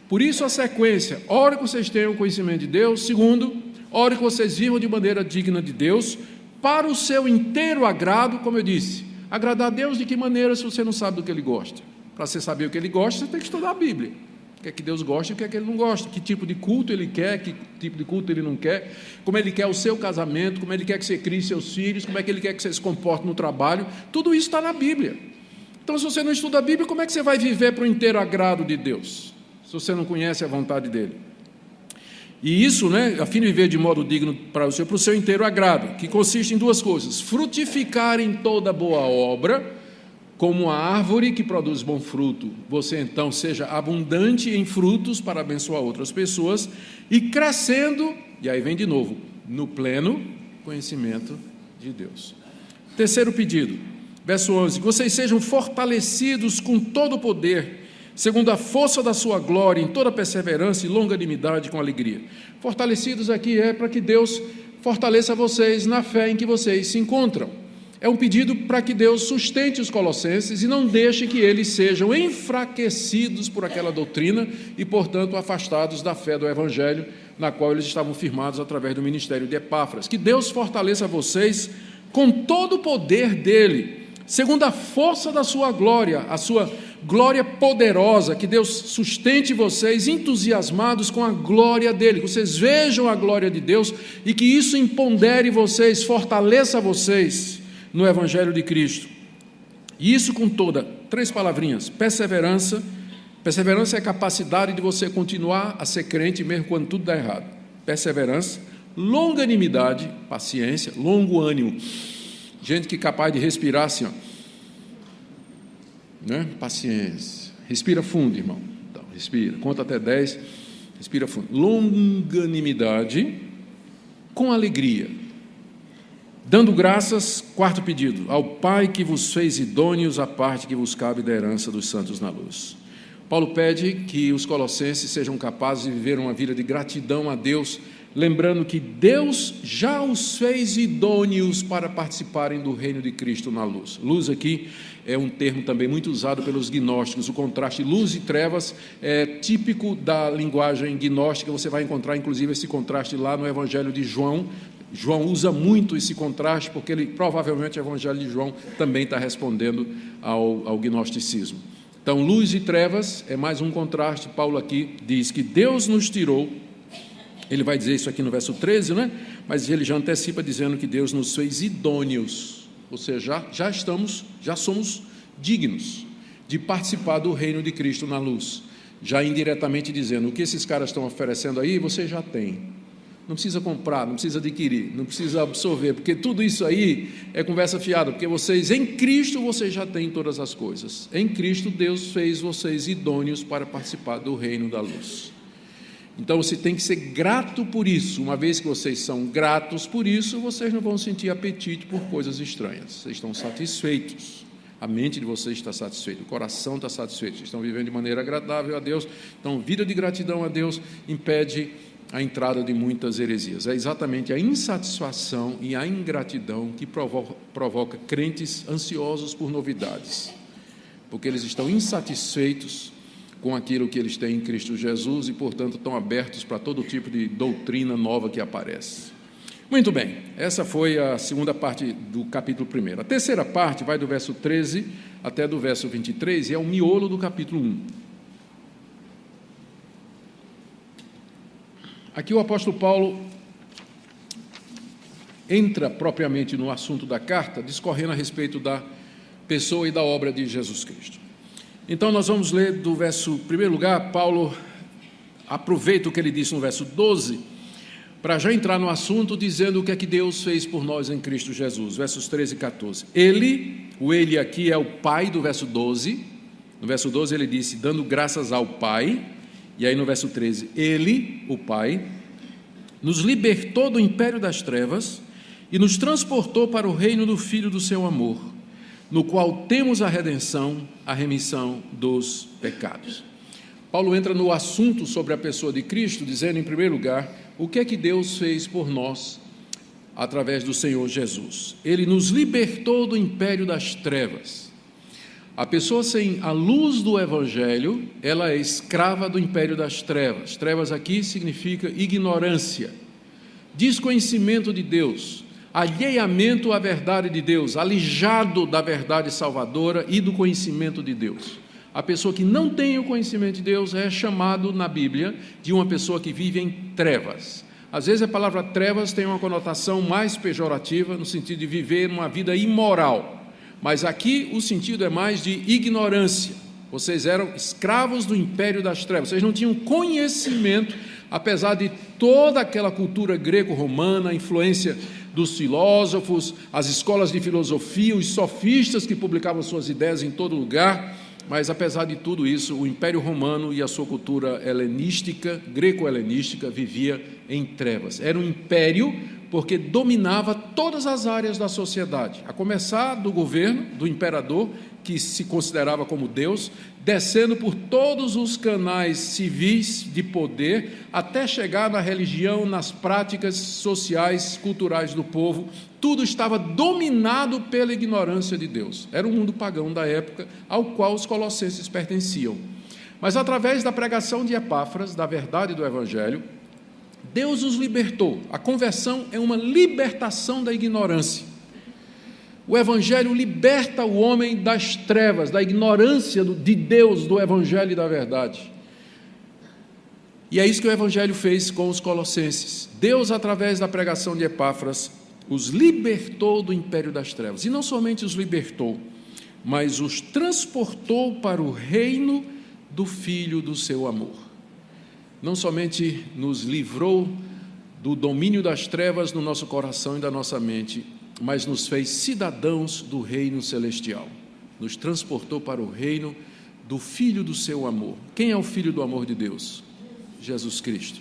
S1: Por isso a sequência: ore que vocês tenham conhecimento de Deus. Segundo, ore que vocês vivam de maneira digna de Deus, para o seu inteiro agrado. Como eu disse, agradar a Deus de que maneira, se você não sabe do que Ele gosta? Para você saber o que Ele gosta, você tem que estudar a Bíblia. O que é que Deus gosta e o que é que Ele não gosta, que tipo de culto Ele quer, que tipo de culto Ele não quer, como Ele quer o seu casamento, como Ele quer que você crie seus filhos, como é que Ele quer que você se comporte no trabalho. Tudo isso está na Bíblia. Então, se você não estuda a Bíblia, como é que você vai viver para o inteiro agrado de Deus, se você não conhece a vontade dEle? E isso, a fim de viver de modo digno para o seu inteiro agrado, que consiste em duas coisas: frutificar em toda boa obra, como a árvore que produz bom fruto, você então seja abundante em frutos para abençoar outras pessoas, e crescendo, e aí vem de novo, no pleno conhecimento de Deus. Terceiro pedido, verso 11: que vocês sejam fortalecidos com todo o poder, segundo a força da sua glória, em toda perseverança e longanimidade com alegria. Fortalecidos aqui é para que Deus fortaleça vocês na fé em que vocês se encontram. É um pedido para que Deus sustente os colossenses e não deixe que eles sejam enfraquecidos por aquela doutrina e, portanto, afastados da fé do Evangelho, na qual eles estavam firmados através do ministério de Epáfras. Que Deus fortaleça vocês com todo o poder dEle, segundo a força da sua glória, a sua glória poderosa. Que Deus sustente vocês entusiasmados com a glória dEle, que vocês vejam a glória de Deus e que isso empodere vocês, fortaleça vocês no Evangelho de Cristo. E isso com três palavrinhas: perseverança. Perseverança é a capacidade de você continuar a ser crente mesmo quando tudo dá errado. Perseverança. Longanimidade, paciência, longo ânimo. Gente que é capaz de respirar assim, paciência. Respira fundo, irmão. Então, respira, conta até 10, respira fundo. Longanimidade com alegria, dando graças. Quarto pedido: ao Pai que vos fez idôneos à parte que vos cabe da herança dos santos na luz. Paulo pede que os colossenses sejam capazes de viver uma vida de gratidão a Deus, lembrando que Deus já os fez idôneos para participarem do reino de Cristo na luz. Luz aqui é um termo também muito usado pelos gnósticos. O contraste luz e trevas é típico da linguagem gnóstica. Você vai encontrar inclusive esse contraste lá no Evangelho de João. João usa muito esse contraste, porque provavelmente o Evangelho de João também está respondendo ao gnosticismo. Então, luz e trevas é mais um contraste. Paulo aqui diz que Deus nos tirou, ele vai dizer isso aqui no verso 13, mas ele já antecipa dizendo que Deus nos fez idôneos, ou seja, já somos dignos de participar do reino de Cristo na luz, já indiretamente dizendo: o que esses caras estão oferecendo aí, você já tem. Não precisa comprar, não precisa adquirir, não precisa absorver, porque tudo isso aí é conversa fiada, porque vocês, em Cristo, vocês já têm todas as coisas. Em Cristo, Deus fez vocês idôneos para participar do reino da luz. Então, você tem que ser grato por isso. Uma vez que vocês são gratos por isso, vocês não vão sentir apetite por coisas estranhas. Vocês estão satisfeitos. A mente de vocês está satisfeita, o coração está satisfeito. Vocês estão vivendo de maneira agradável a Deus. Então, vida de gratidão a Deus impede a entrada de muitas heresias. É exatamente a insatisfação e a ingratidão que provoca crentes ansiosos por novidades, porque eles estão insatisfeitos com aquilo que eles têm em Cristo Jesus e, portanto, estão abertos para todo tipo de doutrina nova que aparece. Muito bem, essa foi a segunda parte do capítulo 1. A terceira parte vai do verso 13 até do verso 23 e é o miolo do capítulo 1. Aqui o apóstolo Paulo entra propriamente no assunto da carta, discorrendo a respeito da pessoa e da obra de Jesus Cristo. Então nós vamos ler do verso, em primeiro lugar, Paulo aproveito o que ele disse no verso 12, para já entrar no assunto, dizendo o que é que Deus fez por nós em Cristo Jesus, versos 13 e 14. Ele aqui é o Pai do verso 12, no verso 12 ele disse, dando graças ao Pai, e aí no verso 13, ele, o Pai, nos libertou do império das trevas e nos transportou para o reino do Filho do seu amor, no qual temos a redenção, a remissão dos pecados. Paulo entra no assunto sobre a pessoa de Cristo, dizendo, em primeiro lugar, o que é que Deus fez por nós através do Senhor Jesus. Ele nos libertou do império das trevas. A pessoa sem a luz do Evangelho, ela é escrava do império das trevas. Trevas aqui significa ignorância, desconhecimento de Deus, alheiamento à verdade de Deus, alijado da verdade salvadora e do conhecimento de Deus. A pessoa que não tem o conhecimento de Deus é chamado na Bíblia de uma pessoa que vive em trevas. Às vezes a palavra trevas tem uma conotação mais pejorativa, no sentido de viver uma vida imoral. Mas aqui o sentido é mais de ignorância. Vocês eram escravos do império das trevas. Vocês não tinham conhecimento, apesar de toda aquela cultura greco-romana, a influência dos filósofos, as escolas de filosofia, os sofistas que publicavam suas ideias em todo lugar. Mas, apesar de tudo isso, o Império Romano e a sua cultura helenística, greco-helenística, vivia em trevas. Era um império porque dominava todas as áreas da sociedade, a começar do governo, do imperador, que se considerava como Deus, descendo por todos os canais civis de poder, até chegar na religião, nas práticas sociais, culturais do povo. Tudo estava dominado pela ignorância de Deus. Era o mundo pagão da época, ao qual os colossenses pertenciam. Mas, através da pregação de Epáfras, da verdade do Evangelho, Deus os libertou. A conversão é uma libertação da ignorância. O Evangelho liberta o homem das trevas, da ignorância de Deus, do Evangelho e da verdade. E é isso que o Evangelho fez com os colossenses. Deus, através da pregação de Epáfras, os libertou do império das trevas. E não somente os libertou, mas os transportou para o reino do Filho do seu amor. Não somente nos livrou do domínio das trevas no nosso coração e da nossa mente, mas nos fez cidadãos do reino celestial. Nos transportou para o reino do Filho do seu amor. Quem é o Filho do amor de Deus? Jesus Cristo.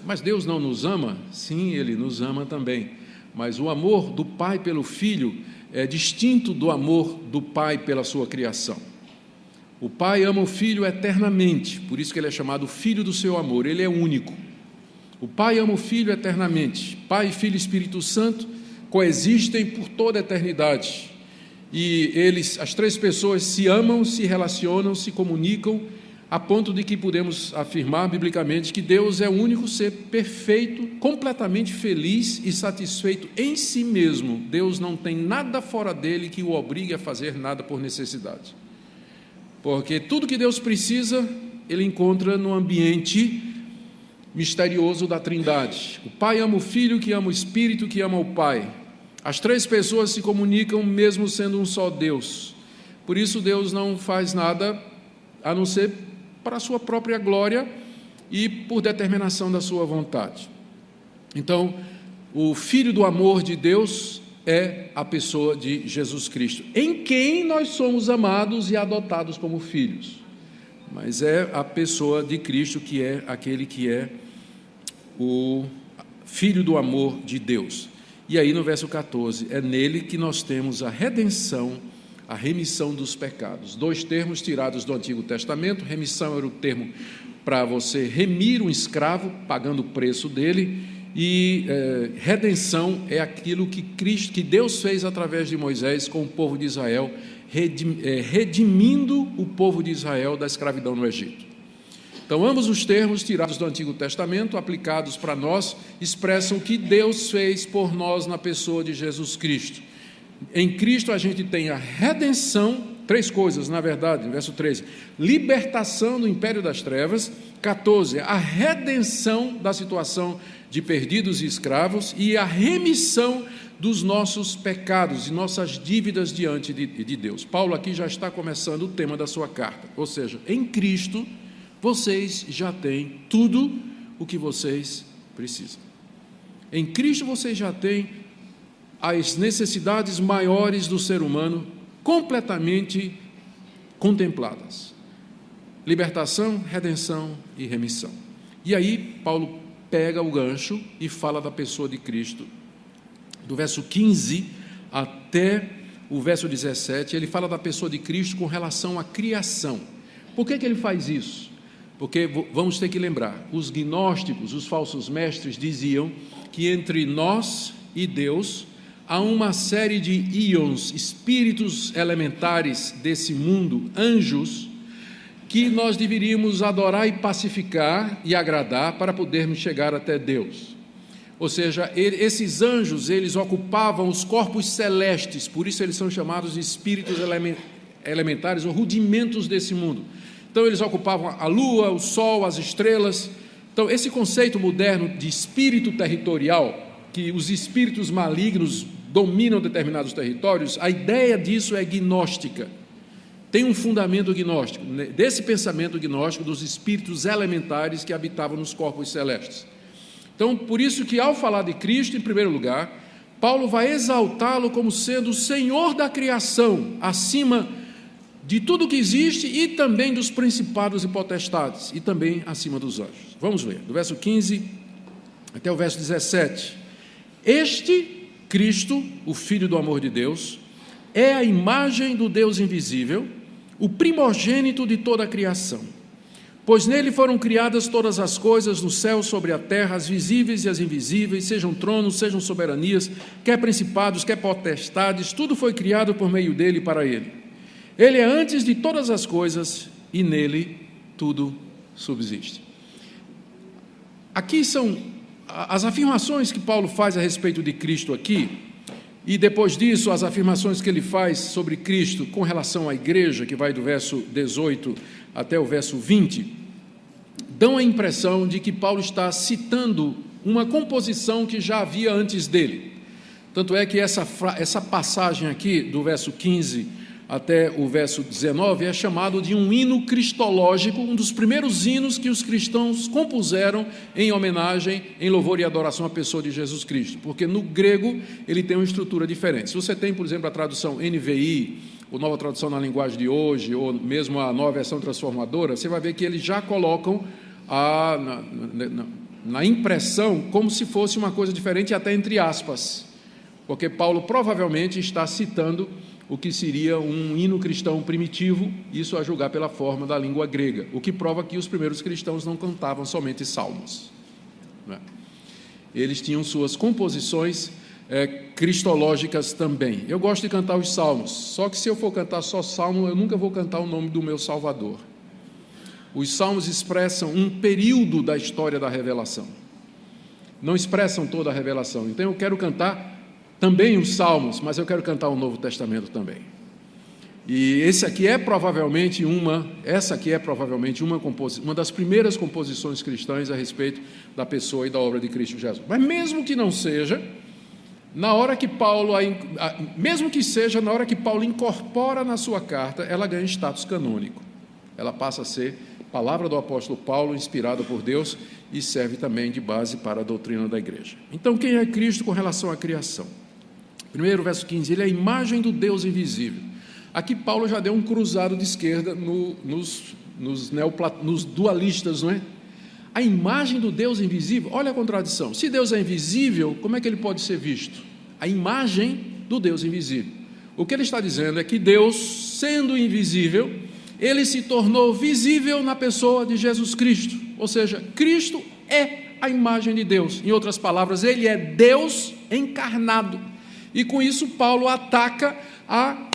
S1: Mas Deus não nos ama? Sim, Ele nos ama também. Mas o amor do Pai pelo Filho é distinto do amor do Pai pela sua criação. O Pai ama o Filho eternamente, por isso que Ele é chamado Filho do seu amor, Ele é único. O Pai ama o Filho eternamente. Pai, Filho e Espírito Santo coexistem por toda a eternidade. E eles, as três pessoas, se amam, se relacionam, se comunicam, a ponto de que podemos afirmar biblicamente que Deus é o único ser perfeito, completamente feliz e satisfeito em si mesmo. Deus não tem nada fora dele que o obrigue a fazer nada por necessidade. Porque tudo que Deus precisa, Ele encontra no ambiente misterioso da Trindade. O Pai ama o Filho, que ama o Espírito, que ama o Pai. As três pessoas se comunicam mesmo sendo um só Deus. Por isso Deus não faz nada a não ser para a sua própria glória e por determinação da sua vontade. Então, o Filho do amor de Deus é a pessoa de Jesus Cristo, em quem nós somos amados e adotados como filhos. Mas é a pessoa de Cristo que é aquele que é o Filho do amor de Deus. E aí no verso 14, é nele que nós temos a redenção, a remissão dos pecados. Dois termos tirados do Antigo Testamento. Remissão era o termo para você remir um escravo, pagando o preço dele. E redenção é aquilo que Deus fez através de Moisés com o povo de Israel, redimindo o povo de Israel da escravidão no Egito. Então, ambos os termos tirados do Antigo Testamento, aplicados para nós, expressam o que Deus fez por nós na pessoa de Jesus Cristo. Em Cristo a gente tem a redenção, três coisas, na verdade, verso 13, libertação do império das trevas, 14, a redenção da situação de perdidos e escravos e a remissão dos nossos pecados e nossas dívidas diante de Deus. Paulo aqui já está começando o tema da sua carta, ou seja, em Cristo vocês já têm tudo o que vocês precisam. Em Cristo vocês já têm as necessidades maiores do ser humano completamente contempladas. Libertação, redenção e remissão. E aí Paulo pega o gancho e fala da pessoa de Cristo. Do verso 15 até o verso 17, ele fala da pessoa de Cristo com relação à criação. Por que ele faz isso? Porque vamos ter que lembrar, os gnósticos, os falsos mestres, diziam que entre nós e Deus há uma série de íons, espíritos elementares desse mundo, anjos, que nós deveríamos adorar e pacificar e agradar para podermos chegar até Deus. Ou seja, esses anjos, eles ocupavam os corpos celestes, por isso eles são chamados de espíritos elementares ou rudimentos desse mundo. Então eles ocupavam a lua, o sol, as estrelas. Então esse conceito moderno de espírito territorial, que os espíritos malignos dominam determinados territórios, a ideia disso é gnóstica. Tem um fundamento gnóstico, desse pensamento gnóstico dos espíritos elementares que habitavam nos corpos celestes. Então, por isso que ao falar de Cristo, em primeiro lugar, Paulo vai exaltá-lo como sendo o Senhor da criação, acima de tudo que existe e também dos principados e potestades, e também acima dos anjos. Vamos ler, do verso 15 até o verso 17. Este Cristo, o Filho do amor de Deus, é a imagem do Deus invisível, o primogênito de toda a criação. Pois nele foram criadas todas as coisas no céu, sobre a terra, as visíveis e as invisíveis, sejam tronos, sejam soberanias, quer principados, quer potestades, tudo foi criado por meio dele e para ele. Ele é antes de todas as coisas e nele tudo subsiste. Aqui são as afirmações que Paulo faz a respeito de Cristo aqui, e depois disso as afirmações que ele faz sobre Cristo com relação à igreja, que vai do verso 18 até o verso 20, dão a impressão de que Paulo está citando uma composição que já havia antes dele. Tanto é que essa passagem aqui, do verso 15 até o verso 19, é chamado de um hino cristológico, um dos primeiros hinos que os cristãos compuseram em homenagem, em louvor e adoração à pessoa de Jesus Cristo, porque no grego ele tem uma estrutura diferente. Se você tem, por exemplo, a tradução NVI, ou Nova Tradução na Linguagem de Hoje, ou mesmo a Nova Versão Transformadora, você vai ver que eles já colocam na impressão como se fosse uma coisa diferente, até entre aspas, porque Paulo provavelmente está citando o que seria um hino cristão primitivo, isso a julgar pela forma da língua grega, o que prova que os primeiros cristãos não cantavam somente salmos, né? Eles tinham suas composições cristológicas também. Eu gosto de cantar os salmos, só que se eu for cantar só salmo, eu nunca vou cantar o nome do meu Salvador. Os salmos expressam um período da história da revelação, não expressam toda a revelação. Então eu quero cantar também os salmos, mas eu quero cantar o Novo Testamento também. E essa aqui é provavelmente uma das primeiras composições cristãs a respeito da pessoa e da obra de Cristo Jesus. Mas mesmo que não seja, na hora que Paulo incorpora na sua carta, ela ganha status canônico. Ela passa a ser palavra do apóstolo Paulo, inspirada por Deus, e serve também de base para a doutrina da igreja. Então, quem é Cristo com relação à criação? Primeiro, verso 15, ele é a imagem do Deus invisível. Aqui Paulo já deu um cruzado de esquerda nos dualistas, não é? A imagem do Deus invisível, olha a contradição. Se Deus é invisível, como é que ele pode ser visto? A imagem do Deus invisível. O que ele está dizendo é que Deus, sendo invisível, ele se tornou visível na pessoa de Jesus Cristo. Ou seja, Cristo é a imagem de Deus. Em outras palavras, ele é Deus encarnado. E com isso Paulo ataca a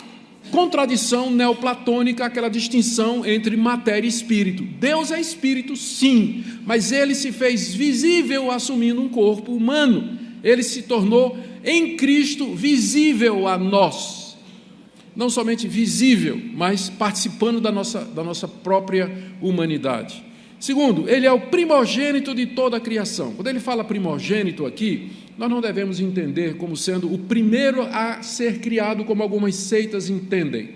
S1: contradição neoplatônica, aquela distinção entre matéria e espírito. Deus é espírito, sim, mas ele se fez visível assumindo um corpo humano. Ele se tornou em Cristo visível a nós. Não somente visível, mas participando da nossa própria humanidade. Segundo, ele é o primogênito de toda a criação. Quando ele fala primogênito aqui, nós não devemos entender como sendo o primeiro a ser criado, como algumas seitas entendem,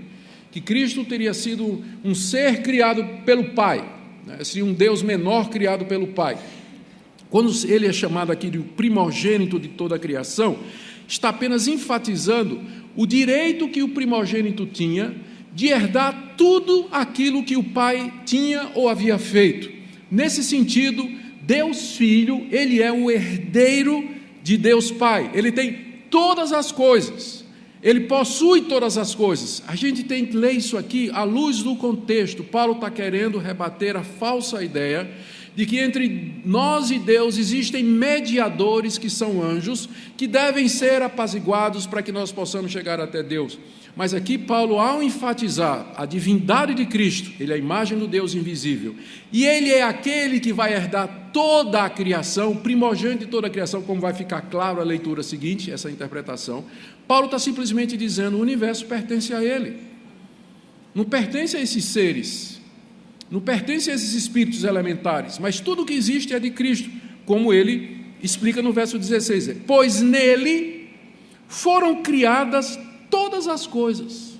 S1: que Cristo teria sido um ser criado pelo Pai. né? Seria um Deus menor criado pelo Pai. Quando ele é chamado aqui de primogênito de toda a criação, está apenas enfatizando o direito que o primogênito tinha de herdar tudo aquilo que o Pai tinha ou havia feito. Nesse sentido, Deus Filho, ele é o herdeiro de Deus Pai. Ele tem todas as coisas. Ele possui todas as coisas. A gente tem que ler isso aqui à luz do contexto. Paulo está querendo rebater a falsa ideia de que entre nós e Deus existem mediadores que são anjos, que devem ser apaziguados para que nós possamos chegar até Deus. Mas aqui Paulo, ao enfatizar a divindade de Cristo, ele é a imagem do Deus invisível, e ele é aquele que vai herdar toda a criação, primogênito de toda a criação, como vai ficar claro a leitura seguinte, essa interpretação. Paulo está simplesmente dizendo: o universo pertence a ele, não pertence a esses seres, não pertence a esses espíritos elementares, mas tudo que existe é de Cristo, como ele explica no verso 16, pois nele foram criadas todas as coisas,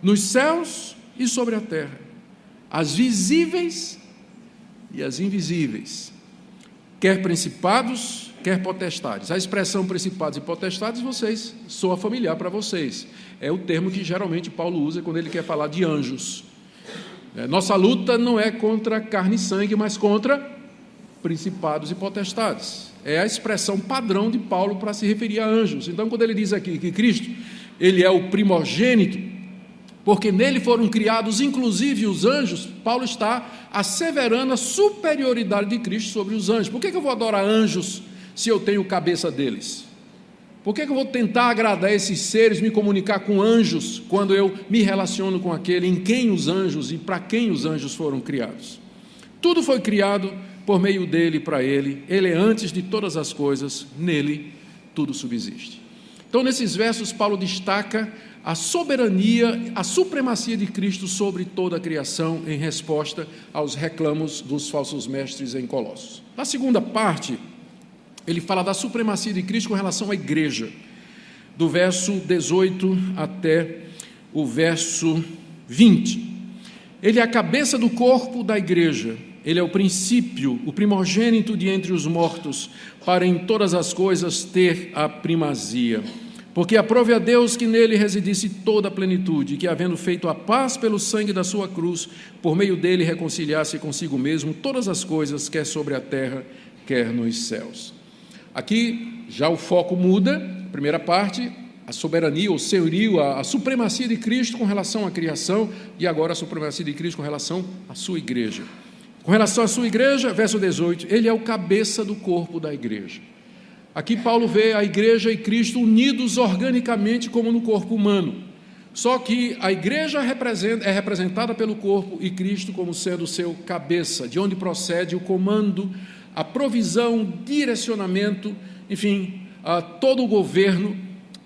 S1: nos céus e sobre a terra, as visíveis e as invisíveis, quer principados, quer potestades. A expressão principados e potestades, vocês, soa familiar para vocês, é o termo que geralmente Paulo usa quando ele quer falar de anjos. Nossa luta não é contra carne e sangue, mas contra principados e potestades. É a expressão padrão de Paulo para se referir a anjos. Então, quando ele diz aqui que Cristo, ele é o primogênito, porque nele foram criados inclusive os anjos, Paulo está asseverando a superioridade de Cristo sobre os anjos. Por que eu vou adorar anjos se eu tenho cabeça deles? Por que eu vou tentar agradar esses seres, me comunicar com anjos, quando eu me relaciono com aquele em quem os anjos e para quem os anjos foram criados? Tudo foi criado por meio dele e para ele. Ele é antes de todas as coisas, nele tudo subsiste. Então, nesses versos, Paulo destaca a soberania, a supremacia de Cristo sobre toda a criação, em resposta aos reclamos dos falsos mestres em Colossos. Na segunda parte, ele fala da supremacia de Cristo com relação à igreja, do verso 18 até o verso 20. Ele é a cabeça do corpo da igreja, ele é o princípio, o primogênito de entre os mortos, para em todas as coisas ter a primazia. Porque aprove a Deus que nele residisse toda a plenitude, e que, havendo feito a paz pelo sangue da sua cruz, por meio dele reconciliasse consigo mesmo todas as coisas, quer sobre a terra, quer nos céus. Aqui já o foco muda, primeira parte, a soberania, o senhorio, a supremacia de Cristo com relação à criação, e agora a supremacia de Cristo com relação à sua igreja. Com relação à sua igreja, verso 18, ele é o cabeça do corpo da igreja. Aqui Paulo vê a igreja e Cristo unidos organicamente como no corpo humano. Só que a igreja é representada pelo corpo e Cristo como sendo o seu cabeça, de onde procede o comando, a provisão, direcionamento, enfim, todo o governo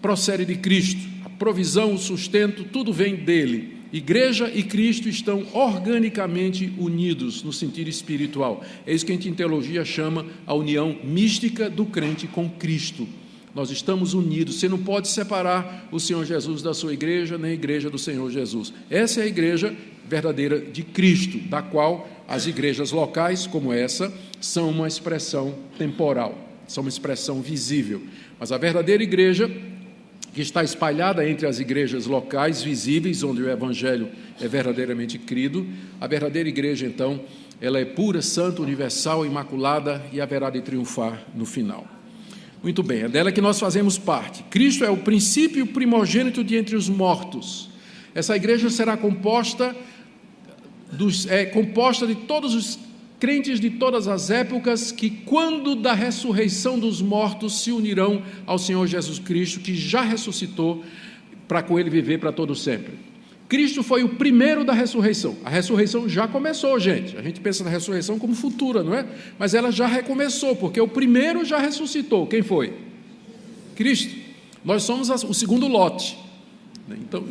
S1: procede de Cristo. A provisão, o sustento, tudo vem dele. Igreja e Cristo estão organicamente unidos no sentido espiritual. É isso que a gente em teologia chama a união mística do crente com Cristo. Nós estamos unidos. Você não pode separar o Senhor Jesus da sua igreja, nem a igreja do Senhor Jesus. Essa é a igreja verdadeira de Cristo, da qual as igrejas locais, como essa, são uma expressão temporal, são uma expressão visível. Mas a verdadeira igreja, que está espalhada entre as igrejas locais visíveis, onde o evangelho é verdadeiramente crido, a verdadeira igreja, então, ela é pura, santa, universal, imaculada e haverá de triunfar no final. Muito bem, é dela que nós fazemos parte. Cristo é o princípio primogênito de entre os mortos. Essa igreja será composta de todos os crentes de todas as épocas que, quando da ressurreição dos mortos, se unirão ao Senhor Jesus Cristo, que já ressuscitou, para com ele viver para todo sempre. Cristo foi o primeiro da ressurreição. A ressurreição já começou, gente. A gente pensa na ressurreição como futura, não é? Mas ela já recomeçou, porque o primeiro já ressuscitou. Quem foi? Cristo. Nós somos o segundo lote. Então,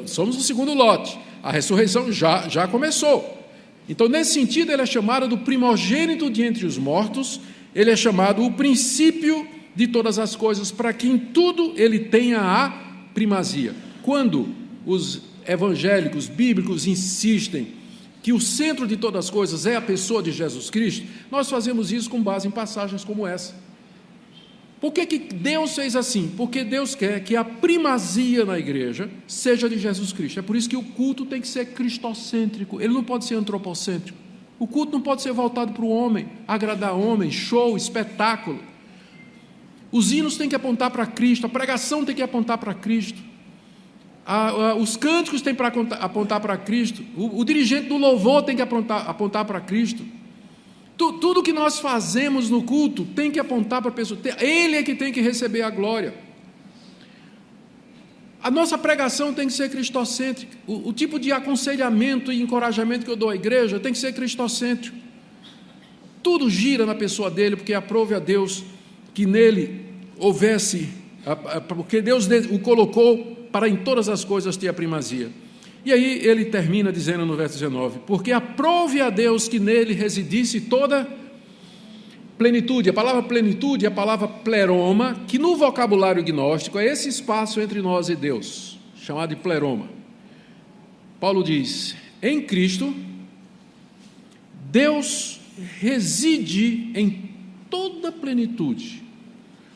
S1: somos o segundo lote. A ressurreição já começou. Então, nesse sentido, ele é chamado do primogênito de entre os mortos, ele é chamado o princípio de todas as coisas, para que em tudo ele tenha a primazia. Quando os evangélicos, bíblicos, insistem que o centro de todas as coisas é a pessoa de Jesus Cristo, nós fazemos isso com base em passagens como essa. Por que Deus fez assim? Porque Deus quer que a primazia na igreja seja de Jesus Cristo. É por isso que o culto tem que ser cristocêntrico, ele não pode ser antropocêntrico. O culto não pode ser voltado para o homem, agradar homem, show, espetáculo. Os hinos têm que apontar para Cristo, a pregação tem que apontar para Cristo, os cânticos têm para apontar para Cristo, o dirigente do louvor tem que apontar para Cristo. Tudo que nós fazemos no culto tem que apontar para a pessoa, ele é que tem que receber a glória. A nossa pregação tem que ser cristocêntrica, o tipo de aconselhamento e encorajamento que eu dou à igreja tem que ser cristocêntrico. Tudo gira na pessoa dele, porque aprove a Deus que nele houvesse, porque Deus o colocou para em todas as coisas ter a primazia. E aí ele termina dizendo no verso 19, porque aprove a Deus que nele residisse toda plenitude. A palavra plenitude é a palavra pleroma, que no vocabulário gnóstico é esse espaço entre nós e Deus, chamado de pleroma. Paulo diz, em Cristo, Deus reside em toda plenitude.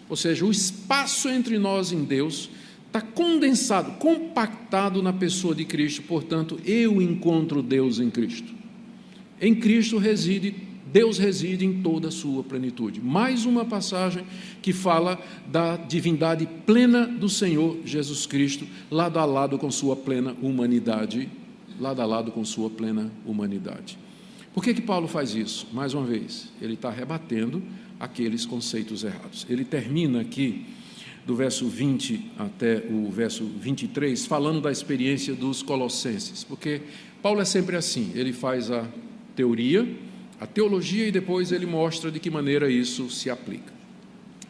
S1: Ou seja, o espaço entre nós e Deus está condensado, compactado na pessoa de Cristo, portanto, eu encontro Deus em Cristo. Em Cristo Deus reside em toda a sua plenitude. Mais uma passagem que fala da divindade plena do Senhor Jesus Cristo, lado a lado com sua plena humanidade, lado a lado com sua plena humanidade. Por que Paulo faz isso? Mais uma vez, ele está rebatendo aqueles conceitos errados. Ele termina aqui, do verso 20 até o verso 23, falando da experiência dos colossenses, porque Paulo é sempre assim, ele faz a teoria, a teologia e depois ele mostra de que maneira isso se aplica.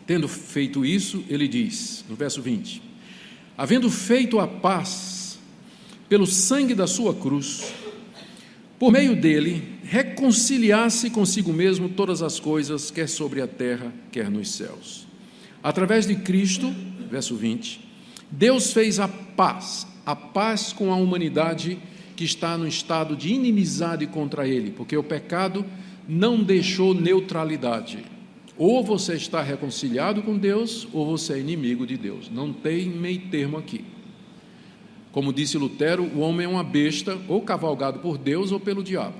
S1: Tendo feito isso, ele diz, no verso 20, havendo feito a paz pelo sangue da sua cruz, por meio dele, reconciliar-se consigo mesmo todas as coisas, quer sobre a terra, quer nos céus. Através de Cristo, verso 20, Deus fez a paz com a humanidade que está no estado de inimizade contra ele, porque o pecado não deixou neutralidade. Ou você está reconciliado com Deus, ou você é inimigo de Deus. Não tem meio termo aqui. Como disse Lutero, o homem é uma besta, ou cavalgado por Deus ou pelo diabo.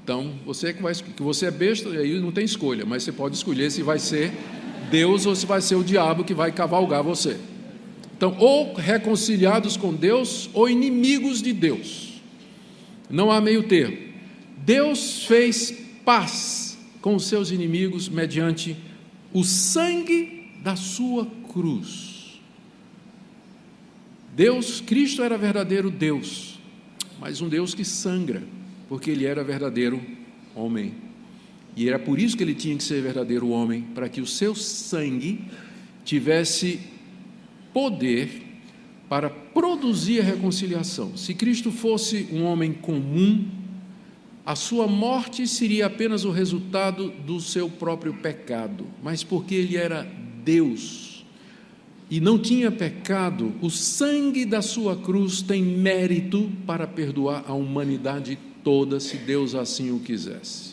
S1: Então, você é besta, e aí não tem escolha, mas você pode escolher se vai ser Deus ou se vai ser o diabo que vai cavalgar você. Então, ou reconciliados com Deus ou inimigos de Deus. Não há meio termo. Deus fez paz com os seus inimigos mediante o sangue da sua cruz. Cristo era verdadeiro Deus, mas um Deus que sangra, porque ele era verdadeiro homem. E era por isso que ele tinha que ser verdadeiro homem, para que o seu sangue tivesse poder para produzir a reconciliação. Se Cristo fosse um homem comum, a sua morte seria apenas o resultado do seu próprio pecado, mas porque ele era Deus e não tinha pecado, o sangue da sua cruz tem mérito para perdoar a humanidade toda, se Deus assim o quisesse.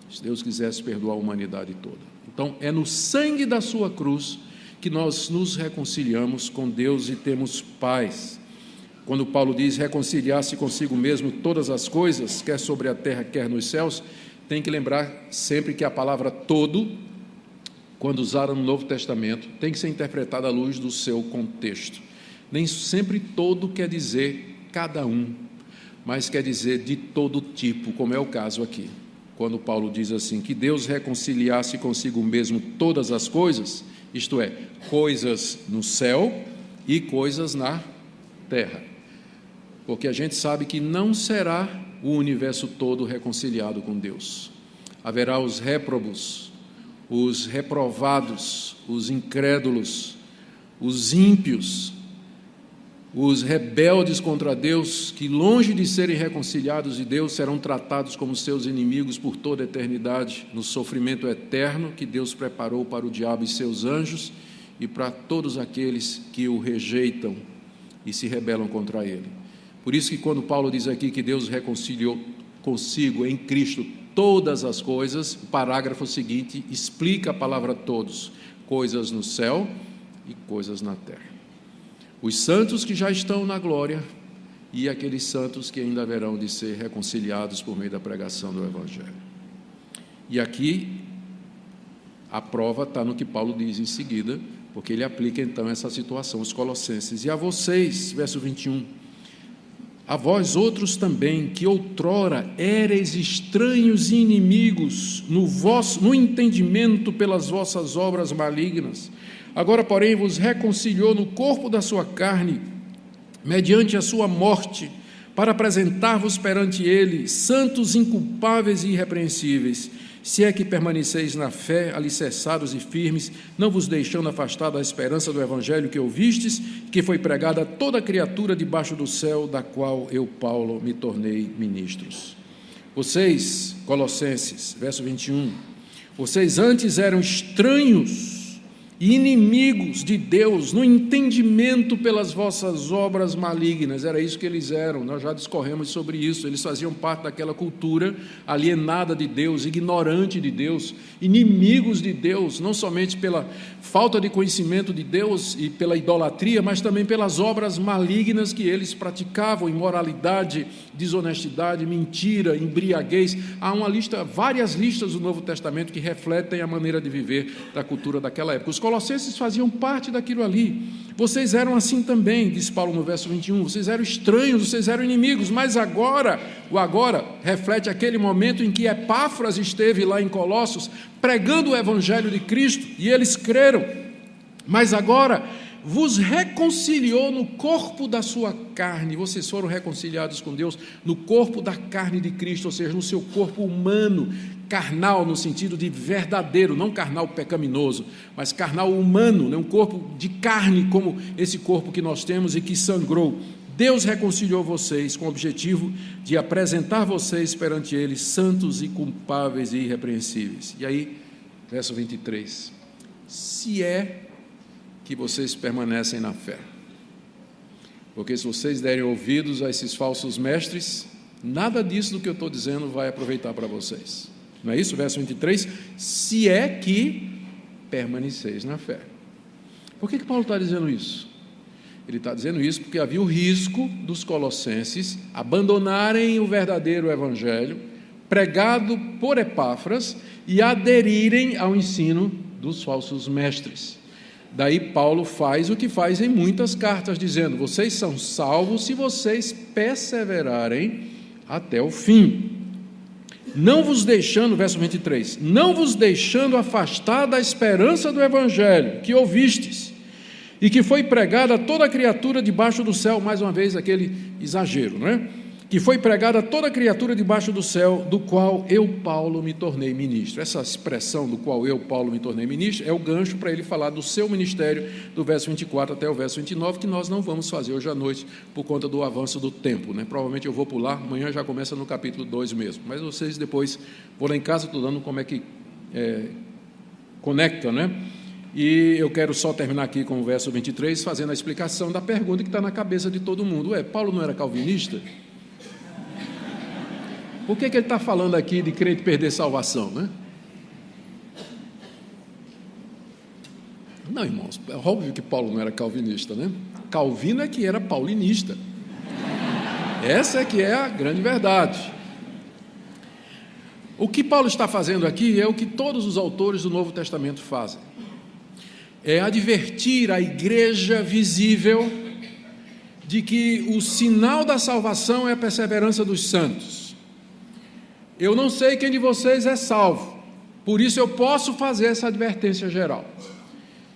S1: Se Deus quisesse perdoar a humanidade toda. Então, é no sangue da sua cruz que nós nos reconciliamos com Deus e temos paz. Quando Paulo diz reconciliar-se consigo mesmo todas as coisas, quer sobre a terra, quer nos céus, tem que lembrar sempre que a palavra todo, quando usada no Novo Testamento, tem que ser interpretada à luz do seu contexto. Nem sempre todo quer dizer cada um, mas quer dizer de todo tipo, como é o caso aqui. Quando Paulo diz assim, que Deus reconciliasse consigo mesmo todas as coisas, isto é, coisas no céu e coisas na terra. Porque a gente sabe que não será o universo todo reconciliado com Deus. Haverá os réprobos, os reprovados, os incrédulos, os ímpios, os rebeldes contra Deus, que longe de serem reconciliados de Deus, serão tratados como seus inimigos por toda a eternidade, no sofrimento eterno que Deus preparou para o diabo e seus anjos e para todos aqueles que o rejeitam e se rebelam contra ele. Por isso que quando Paulo diz aqui que Deus reconciliou consigo em Cristo todas as coisas, o parágrafo seguinte explica a palavra todos, coisas no céu e coisas na terra. Os santos que já estão na glória e aqueles santos que ainda haverão de ser reconciliados por meio da pregação do Evangelho. E aqui a prova está no que Paulo diz em seguida, porque ele aplica então essa situação aos Colossenses. E a vocês, verso 21, a vós outros também, que outrora éreis estranhos e inimigos no entendimento pelas vossas obras malignas, agora, porém, vos reconciliou no corpo da sua carne, mediante a sua morte, para apresentar-vos perante ele, santos, inculpáveis e irrepreensíveis, se é que permaneceis na fé, alicerçados e firmes, não vos deixando afastar da esperança do Evangelho que ouvistes, que foi pregada a toda criatura debaixo do céu, da qual eu, Paulo, me tornei ministros. Vocês, Colossenses, verso 21, vocês antes eram estranhos e inimigos de Deus, no entendimento pelas vossas obras malignas. Era isso que eles eram, nós já discorremos sobre isso. Eles faziam parte daquela cultura alienada de Deus, ignorante de Deus, inimigos de Deus, não somente pela falta de conhecimento de Deus e pela idolatria, mas também pelas obras malignas que eles praticavam, imoralidade, desonestidade, mentira, embriaguez. Há várias listas do Novo Testamento que refletem a maneira de viver da cultura daquela época. Os Colossenses faziam parte daquilo ali. Vocês eram assim também, diz Paulo no verso 21, vocês eram estranhos, vocês eram inimigos, mas agora, o agora reflete aquele momento em que Epáfras esteve lá em Colossos, pregando o Evangelho de Cristo, e eles creram, mas agora vos reconciliou no corpo da sua carne. Vocês foram reconciliados com Deus no corpo da carne de Cristo, ou seja, no seu corpo humano, carnal no sentido de verdadeiro, não carnal pecaminoso, mas carnal humano, né? Um corpo de carne como esse corpo que nós temos e que sangrou. Deus reconciliou vocês com o objetivo de apresentar vocês perante Ele santos e culpáveis e irrepreensíveis. E aí, verso 23, se é que vocês permanecem na fé. Porque se vocês derem ouvidos a esses falsos mestres, nada disso do que eu estou dizendo vai aproveitar para vocês. Não é isso? Verso 23, se é que permaneceis na fé. Por que Paulo está dizendo isso? Ele está dizendo isso porque havia o risco dos colossenses abandonarem o verdadeiro evangelho, pregado por Epáfras, e aderirem ao ensino dos falsos mestres. Daí Paulo faz o que faz em muitas cartas, dizendo, vocês são salvos se vocês perseverarem até o fim. Não vos deixando, verso 23, não vos deixando afastar da esperança do Evangelho que ouvistes, e que foi pregada a toda criatura debaixo do céu, mais uma vez aquele exagero, não é? Que foi pregada a toda criatura debaixo do céu, do qual eu, Paulo, me tornei ministro. Essa expressão do qual eu, Paulo, me tornei ministro, é o gancho para ele falar do seu ministério, do verso 24 até o verso 29, que nós não vamos fazer hoje à noite, por conta do avanço do tempo, né? Provavelmente eu vou pular, amanhã já começa no capítulo 2 mesmo, mas vocês depois, vou lá em casa, estou dando como é que conecta, né? E eu quero só terminar aqui com o verso 23, fazendo a explicação da pergunta que está na cabeça de todo mundo. Paulo não era calvinista? Por que ele está falando aqui de crente perder salvação, né? Não, irmãos, é óbvio que Paulo não era calvinista, né? Calvino é que era paulinista. Essa é que é a grande verdade. O que Paulo está fazendo aqui é o que todos os autores do Novo Testamento fazem. É advertir a igreja visível de que o sinal da salvação é a perseverança dos santos. Eu não sei quem de vocês é salvo, por isso eu posso fazer essa advertência geral.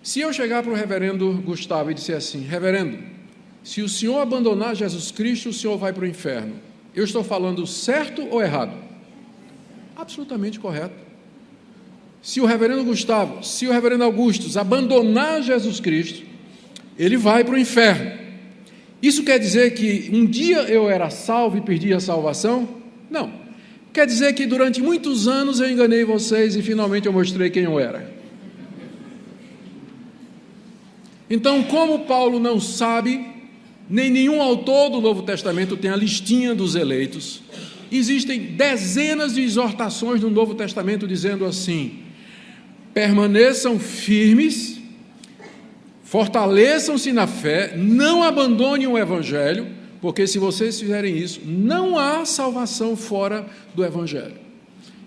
S1: Se eu chegar para o reverendo Gustavo e disser assim, reverendo, se o senhor abandonar Jesus Cristo, o senhor vai para o inferno. Eu estou falando certo ou errado? Absolutamente correto. Se o reverendo Gustavo, se o reverendo Augustus abandonar Jesus Cristo, ele vai para o inferno. Isso quer dizer que um dia eu era salvo e perdi a salvação? Não. Quer dizer que durante muitos anos eu enganei vocês e finalmente eu mostrei quem eu era. Então, como Paulo não sabe nem nenhum autor do Novo Testamento tem a listinha dos eleitos. Existem dezenas de exortações no Novo Testamento dizendo assim: permaneçam firmes, fortaleçam-se na fé, não abandonem o Evangelho, porque se vocês fizerem isso, não há salvação fora do Evangelho.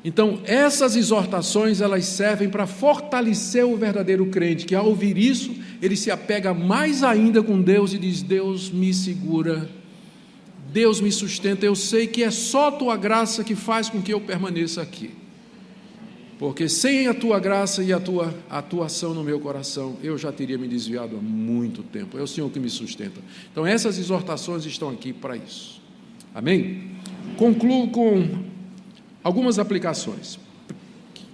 S1: Então, essas exortações, elas servem para fortalecer o verdadeiro crente, que ao ouvir isso, ele se apega mais ainda com Deus e diz: Deus me segura, Deus me sustenta, eu sei que é só a tua graça que faz com que eu permaneça aqui, porque sem a tua graça e a tua atuação no meu coração, eu já teria me desviado há muito tempo. É o Senhor que me sustenta. Então, essas exortações estão aqui para isso. Amém? Concluo com algumas aplicações,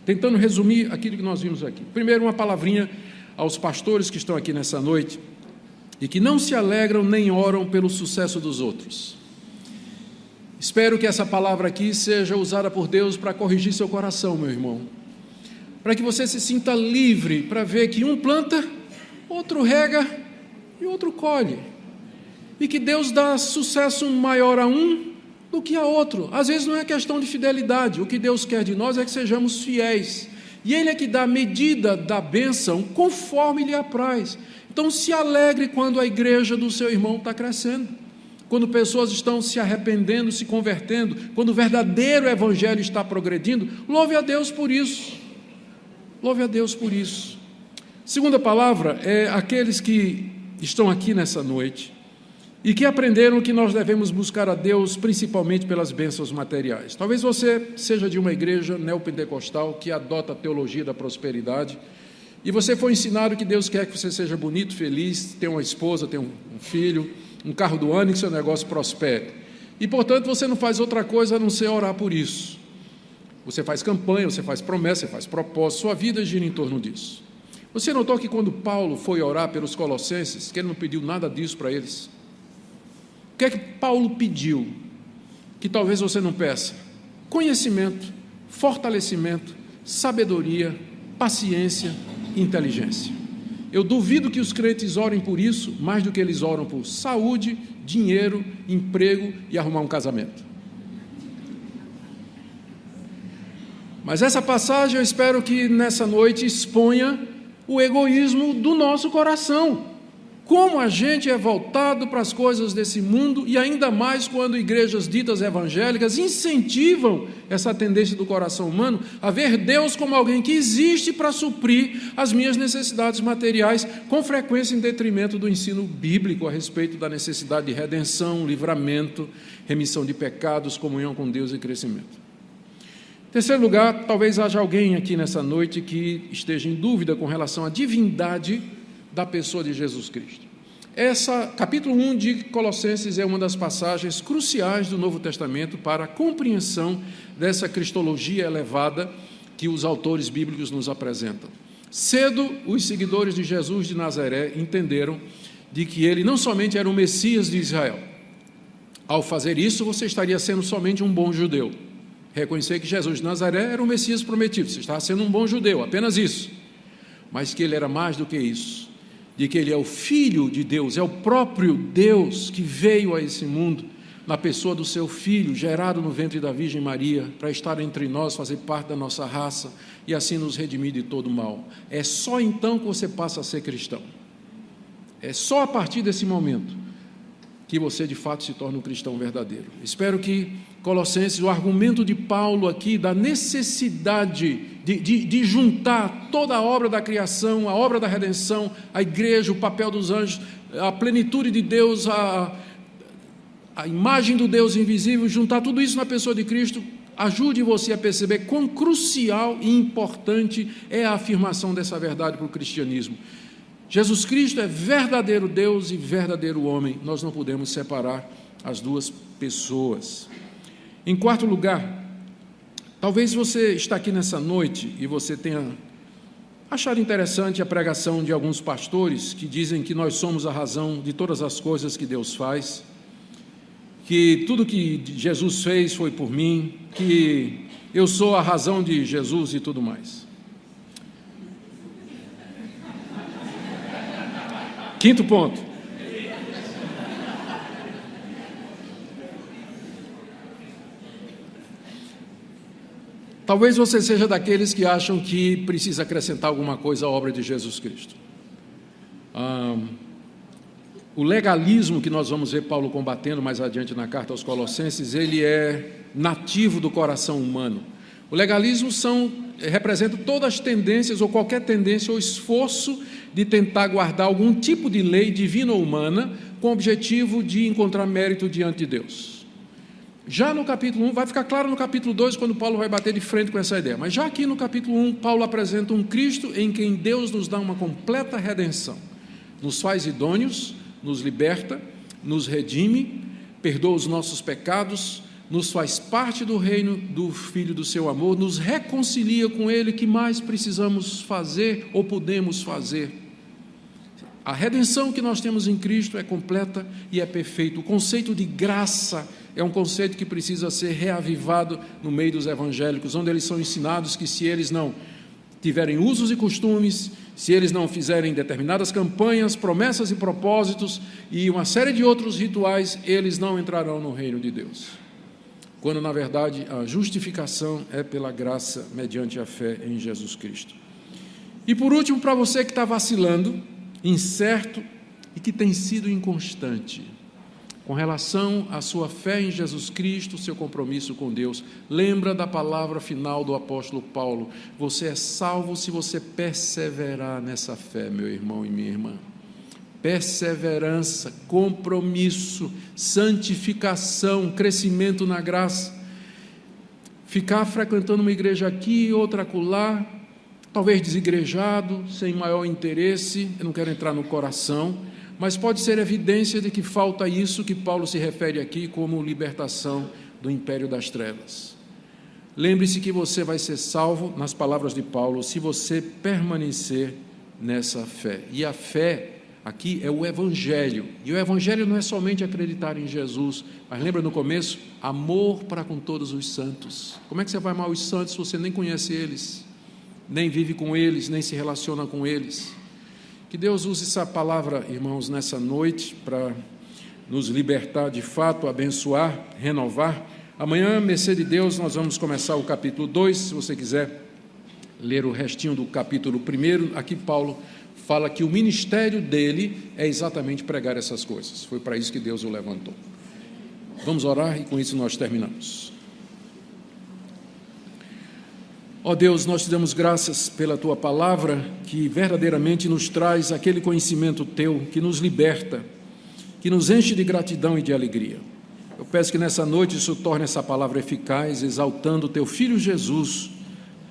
S1: tentando resumir aquilo que nós vimos aqui. Primeiro, uma palavrinha aos pastores que estão aqui nessa noite e que não se alegram nem oram pelo sucesso dos outros. Espero que essa palavra aqui seja usada por Deus para corrigir seu coração, meu irmão, para que você se sinta livre para ver que um planta, outro rega e outro colhe, e que Deus dá sucesso maior a um do que a outro. Às vezes não é questão de fidelidade, o que Deus quer de nós é que sejamos fiéis, e Ele é que dá a medida da bênção conforme lhe apraz. Então se alegre quando a igreja do seu irmão está crescendo, quando pessoas estão se arrependendo, se convertendo, quando o verdadeiro evangelho está progredindo. Louve a Deus por isso, louve a Deus por isso. Segunda palavra é aqueles que estão aqui nessa noite e que aprenderam que nós devemos buscar a Deus principalmente pelas bênçãos materiais. Talvez você seja de uma igreja neopentecostal que adota a teologia da prosperidade e você foi ensinado que Deus quer que você seja bonito, feliz, tenha uma esposa, tenha um filho, um carro do ano e que seu negócio prospere. E, portanto, você não faz outra coisa a não ser orar por isso. Você faz campanha, você faz promessa, você faz propósito, sua vida gira em torno disso. Você notou que quando Paulo foi orar pelos colossenses, que ele não pediu nada disso para eles? O que é que Paulo pediu que talvez você não peça? Conhecimento, fortalecimento, sabedoria, paciência e inteligência. Eu duvido que os crentes orem por isso mais do que eles oram por saúde, dinheiro, emprego e arrumar um casamento. Mas essa passagem eu espero que nessa noite exponha o egoísmo do nosso coração. Como a gente é voltado para as coisas desse mundo, e ainda mais quando igrejas ditas evangélicas incentivam essa tendência do coração humano a ver Deus como alguém que existe para suprir as minhas necessidades materiais, com frequência em detrimento do ensino bíblico a respeito da necessidade de redenção, livramento, remissão de pecados, comunhão com Deus e crescimento. Em terceiro lugar, talvez haja alguém aqui nessa noite que esteja em dúvida com relação à divindade da pessoa de Jesus Cristo. Capítulo 1 de Colossenses é uma das passagens cruciais do Novo Testamento para a compreensão dessa cristologia elevada que os autores bíblicos nos apresentam. Cedo, os seguidores de Jesus de Nazaré entenderam de que ele não somente era o Messias de Israel. Ao fazer isso, você estaria sendo somente um bom judeu. Reconhecer que Jesus de Nazaré era o Messias prometido, você estava sendo um bom judeu, apenas isso. Mas que ele era mais do que isso, de que ele é o Filho de Deus, é o próprio Deus que veio a esse mundo, na pessoa do seu Filho, gerado no ventre da Virgem Maria, para estar entre nós, fazer parte da nossa raça, e assim nos redimir de todo o mal. É só então que você passa a ser cristão. É só a partir desse momento que você de fato se torna um cristão verdadeiro. Espero que Colossenses, o argumento de Paulo aqui da necessidade de juntar toda a obra da criação, a obra da redenção, a igreja, o papel dos anjos, a plenitude de Deus, a imagem do Deus invisível, juntar tudo isso na pessoa de Cristo, ajude você a perceber quão crucial e importante é a afirmação dessa verdade para o cristianismo. Jesus Cristo é verdadeiro Deus e verdadeiro homem, nós não podemos separar as duas pessoas. Em quarto lugar, talvez você está aqui nessa noite e você tenha achado interessante a pregação de alguns pastores que dizem que nós somos a razão de todas as coisas que Deus faz, que tudo que Jesus fez foi por mim, que eu sou a razão de Jesus e tudo mais. Quinto ponto. Talvez você seja daqueles que acham que precisa acrescentar alguma coisa à obra de Jesus Cristo. O legalismo que nós vamos ver Paulo combatendo mais adiante na carta aos Colossenses, ele é nativo do coração humano. O legalismo representa todas as tendências, ou qualquer tendência ou esforço de tentar guardar algum tipo de lei divina ou humana com o objetivo de encontrar mérito diante de Deus. Já no capítulo 1, vai ficar claro no capítulo 2, quando Paulo vai bater de frente com essa ideia, mas já aqui no capítulo 1, Paulo apresenta um Cristo em quem Deus nos dá uma completa redenção, nos faz idôneos, nos liberta, nos redime, perdoa os nossos pecados, nos faz parte do reino do Filho do seu amor, nos reconcilia com Ele. Que mais precisamos fazer ou podemos fazer? A redenção que nós temos em Cristo é completa e é perfeita. O conceito de graça é um conceito que precisa ser reavivado no meio dos evangélicos, onde eles são ensinados que se eles não tiverem usos e costumes, se eles não fizerem determinadas campanhas, promessas e propósitos e uma série de outros rituais, eles não entrarão no reino de Deus. Quando, na verdade, a justificação é pela graça, mediante a fé em Jesus Cristo. E, por último, para você que está vacilando, incerto e que tem sido inconstante com relação à sua fé em Jesus Cristo, seu compromisso com Deus, lembra da palavra final do apóstolo Paulo: você é salvo se você perseverar nessa fé, meu irmão e minha irmã. Perseverança, compromisso, santificação, crescimento na graça. Ficar frequentando uma igreja aqui, outra acolá, talvez desigrejado, sem maior interesse, eu não quero entrar no coração, mas pode ser evidência de que falta isso que Paulo se refere aqui como libertação do império das trevas. Lembre-se que você vai ser salvo, nas palavras de Paulo, se você permanecer nessa fé. E a fé aqui é o Evangelho. E o Evangelho não é somente acreditar em Jesus, mas lembra no começo? Amor para com todos os santos. Como é que você vai amar os santos se você nem conhece eles, nem vive com eles, nem se relaciona com eles? Que Deus use essa palavra, irmãos, nessa noite para nos libertar de fato, abençoar, renovar. Amanhã, mercê de Deus, nós vamos começar o capítulo 2. Se você quiser ler o restinho do capítulo 1, aqui Paulo fala que o ministério dele é exatamente pregar essas coisas. Foi para isso que Deus o levantou. Vamos orar e com isso nós terminamos. Ó Deus, nós te damos graças pela Tua palavra, que verdadeiramente nos traz aquele conhecimento Teu, que nos liberta, que nos enche de gratidão e de alegria. Eu peço que nessa noite isso torne essa palavra eficaz, exaltando o Teu Filho Jesus,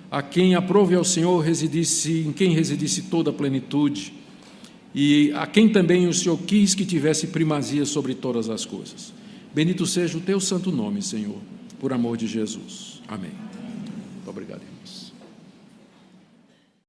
S1: a quem aprove ao Senhor em quem residisse toda a plenitude, e a quem também o Senhor quis que tivesse primazia sobre todas as coisas. Bendito seja o Teu santo nome, Senhor, por amor de Jesus. Amém. Muito obrigado.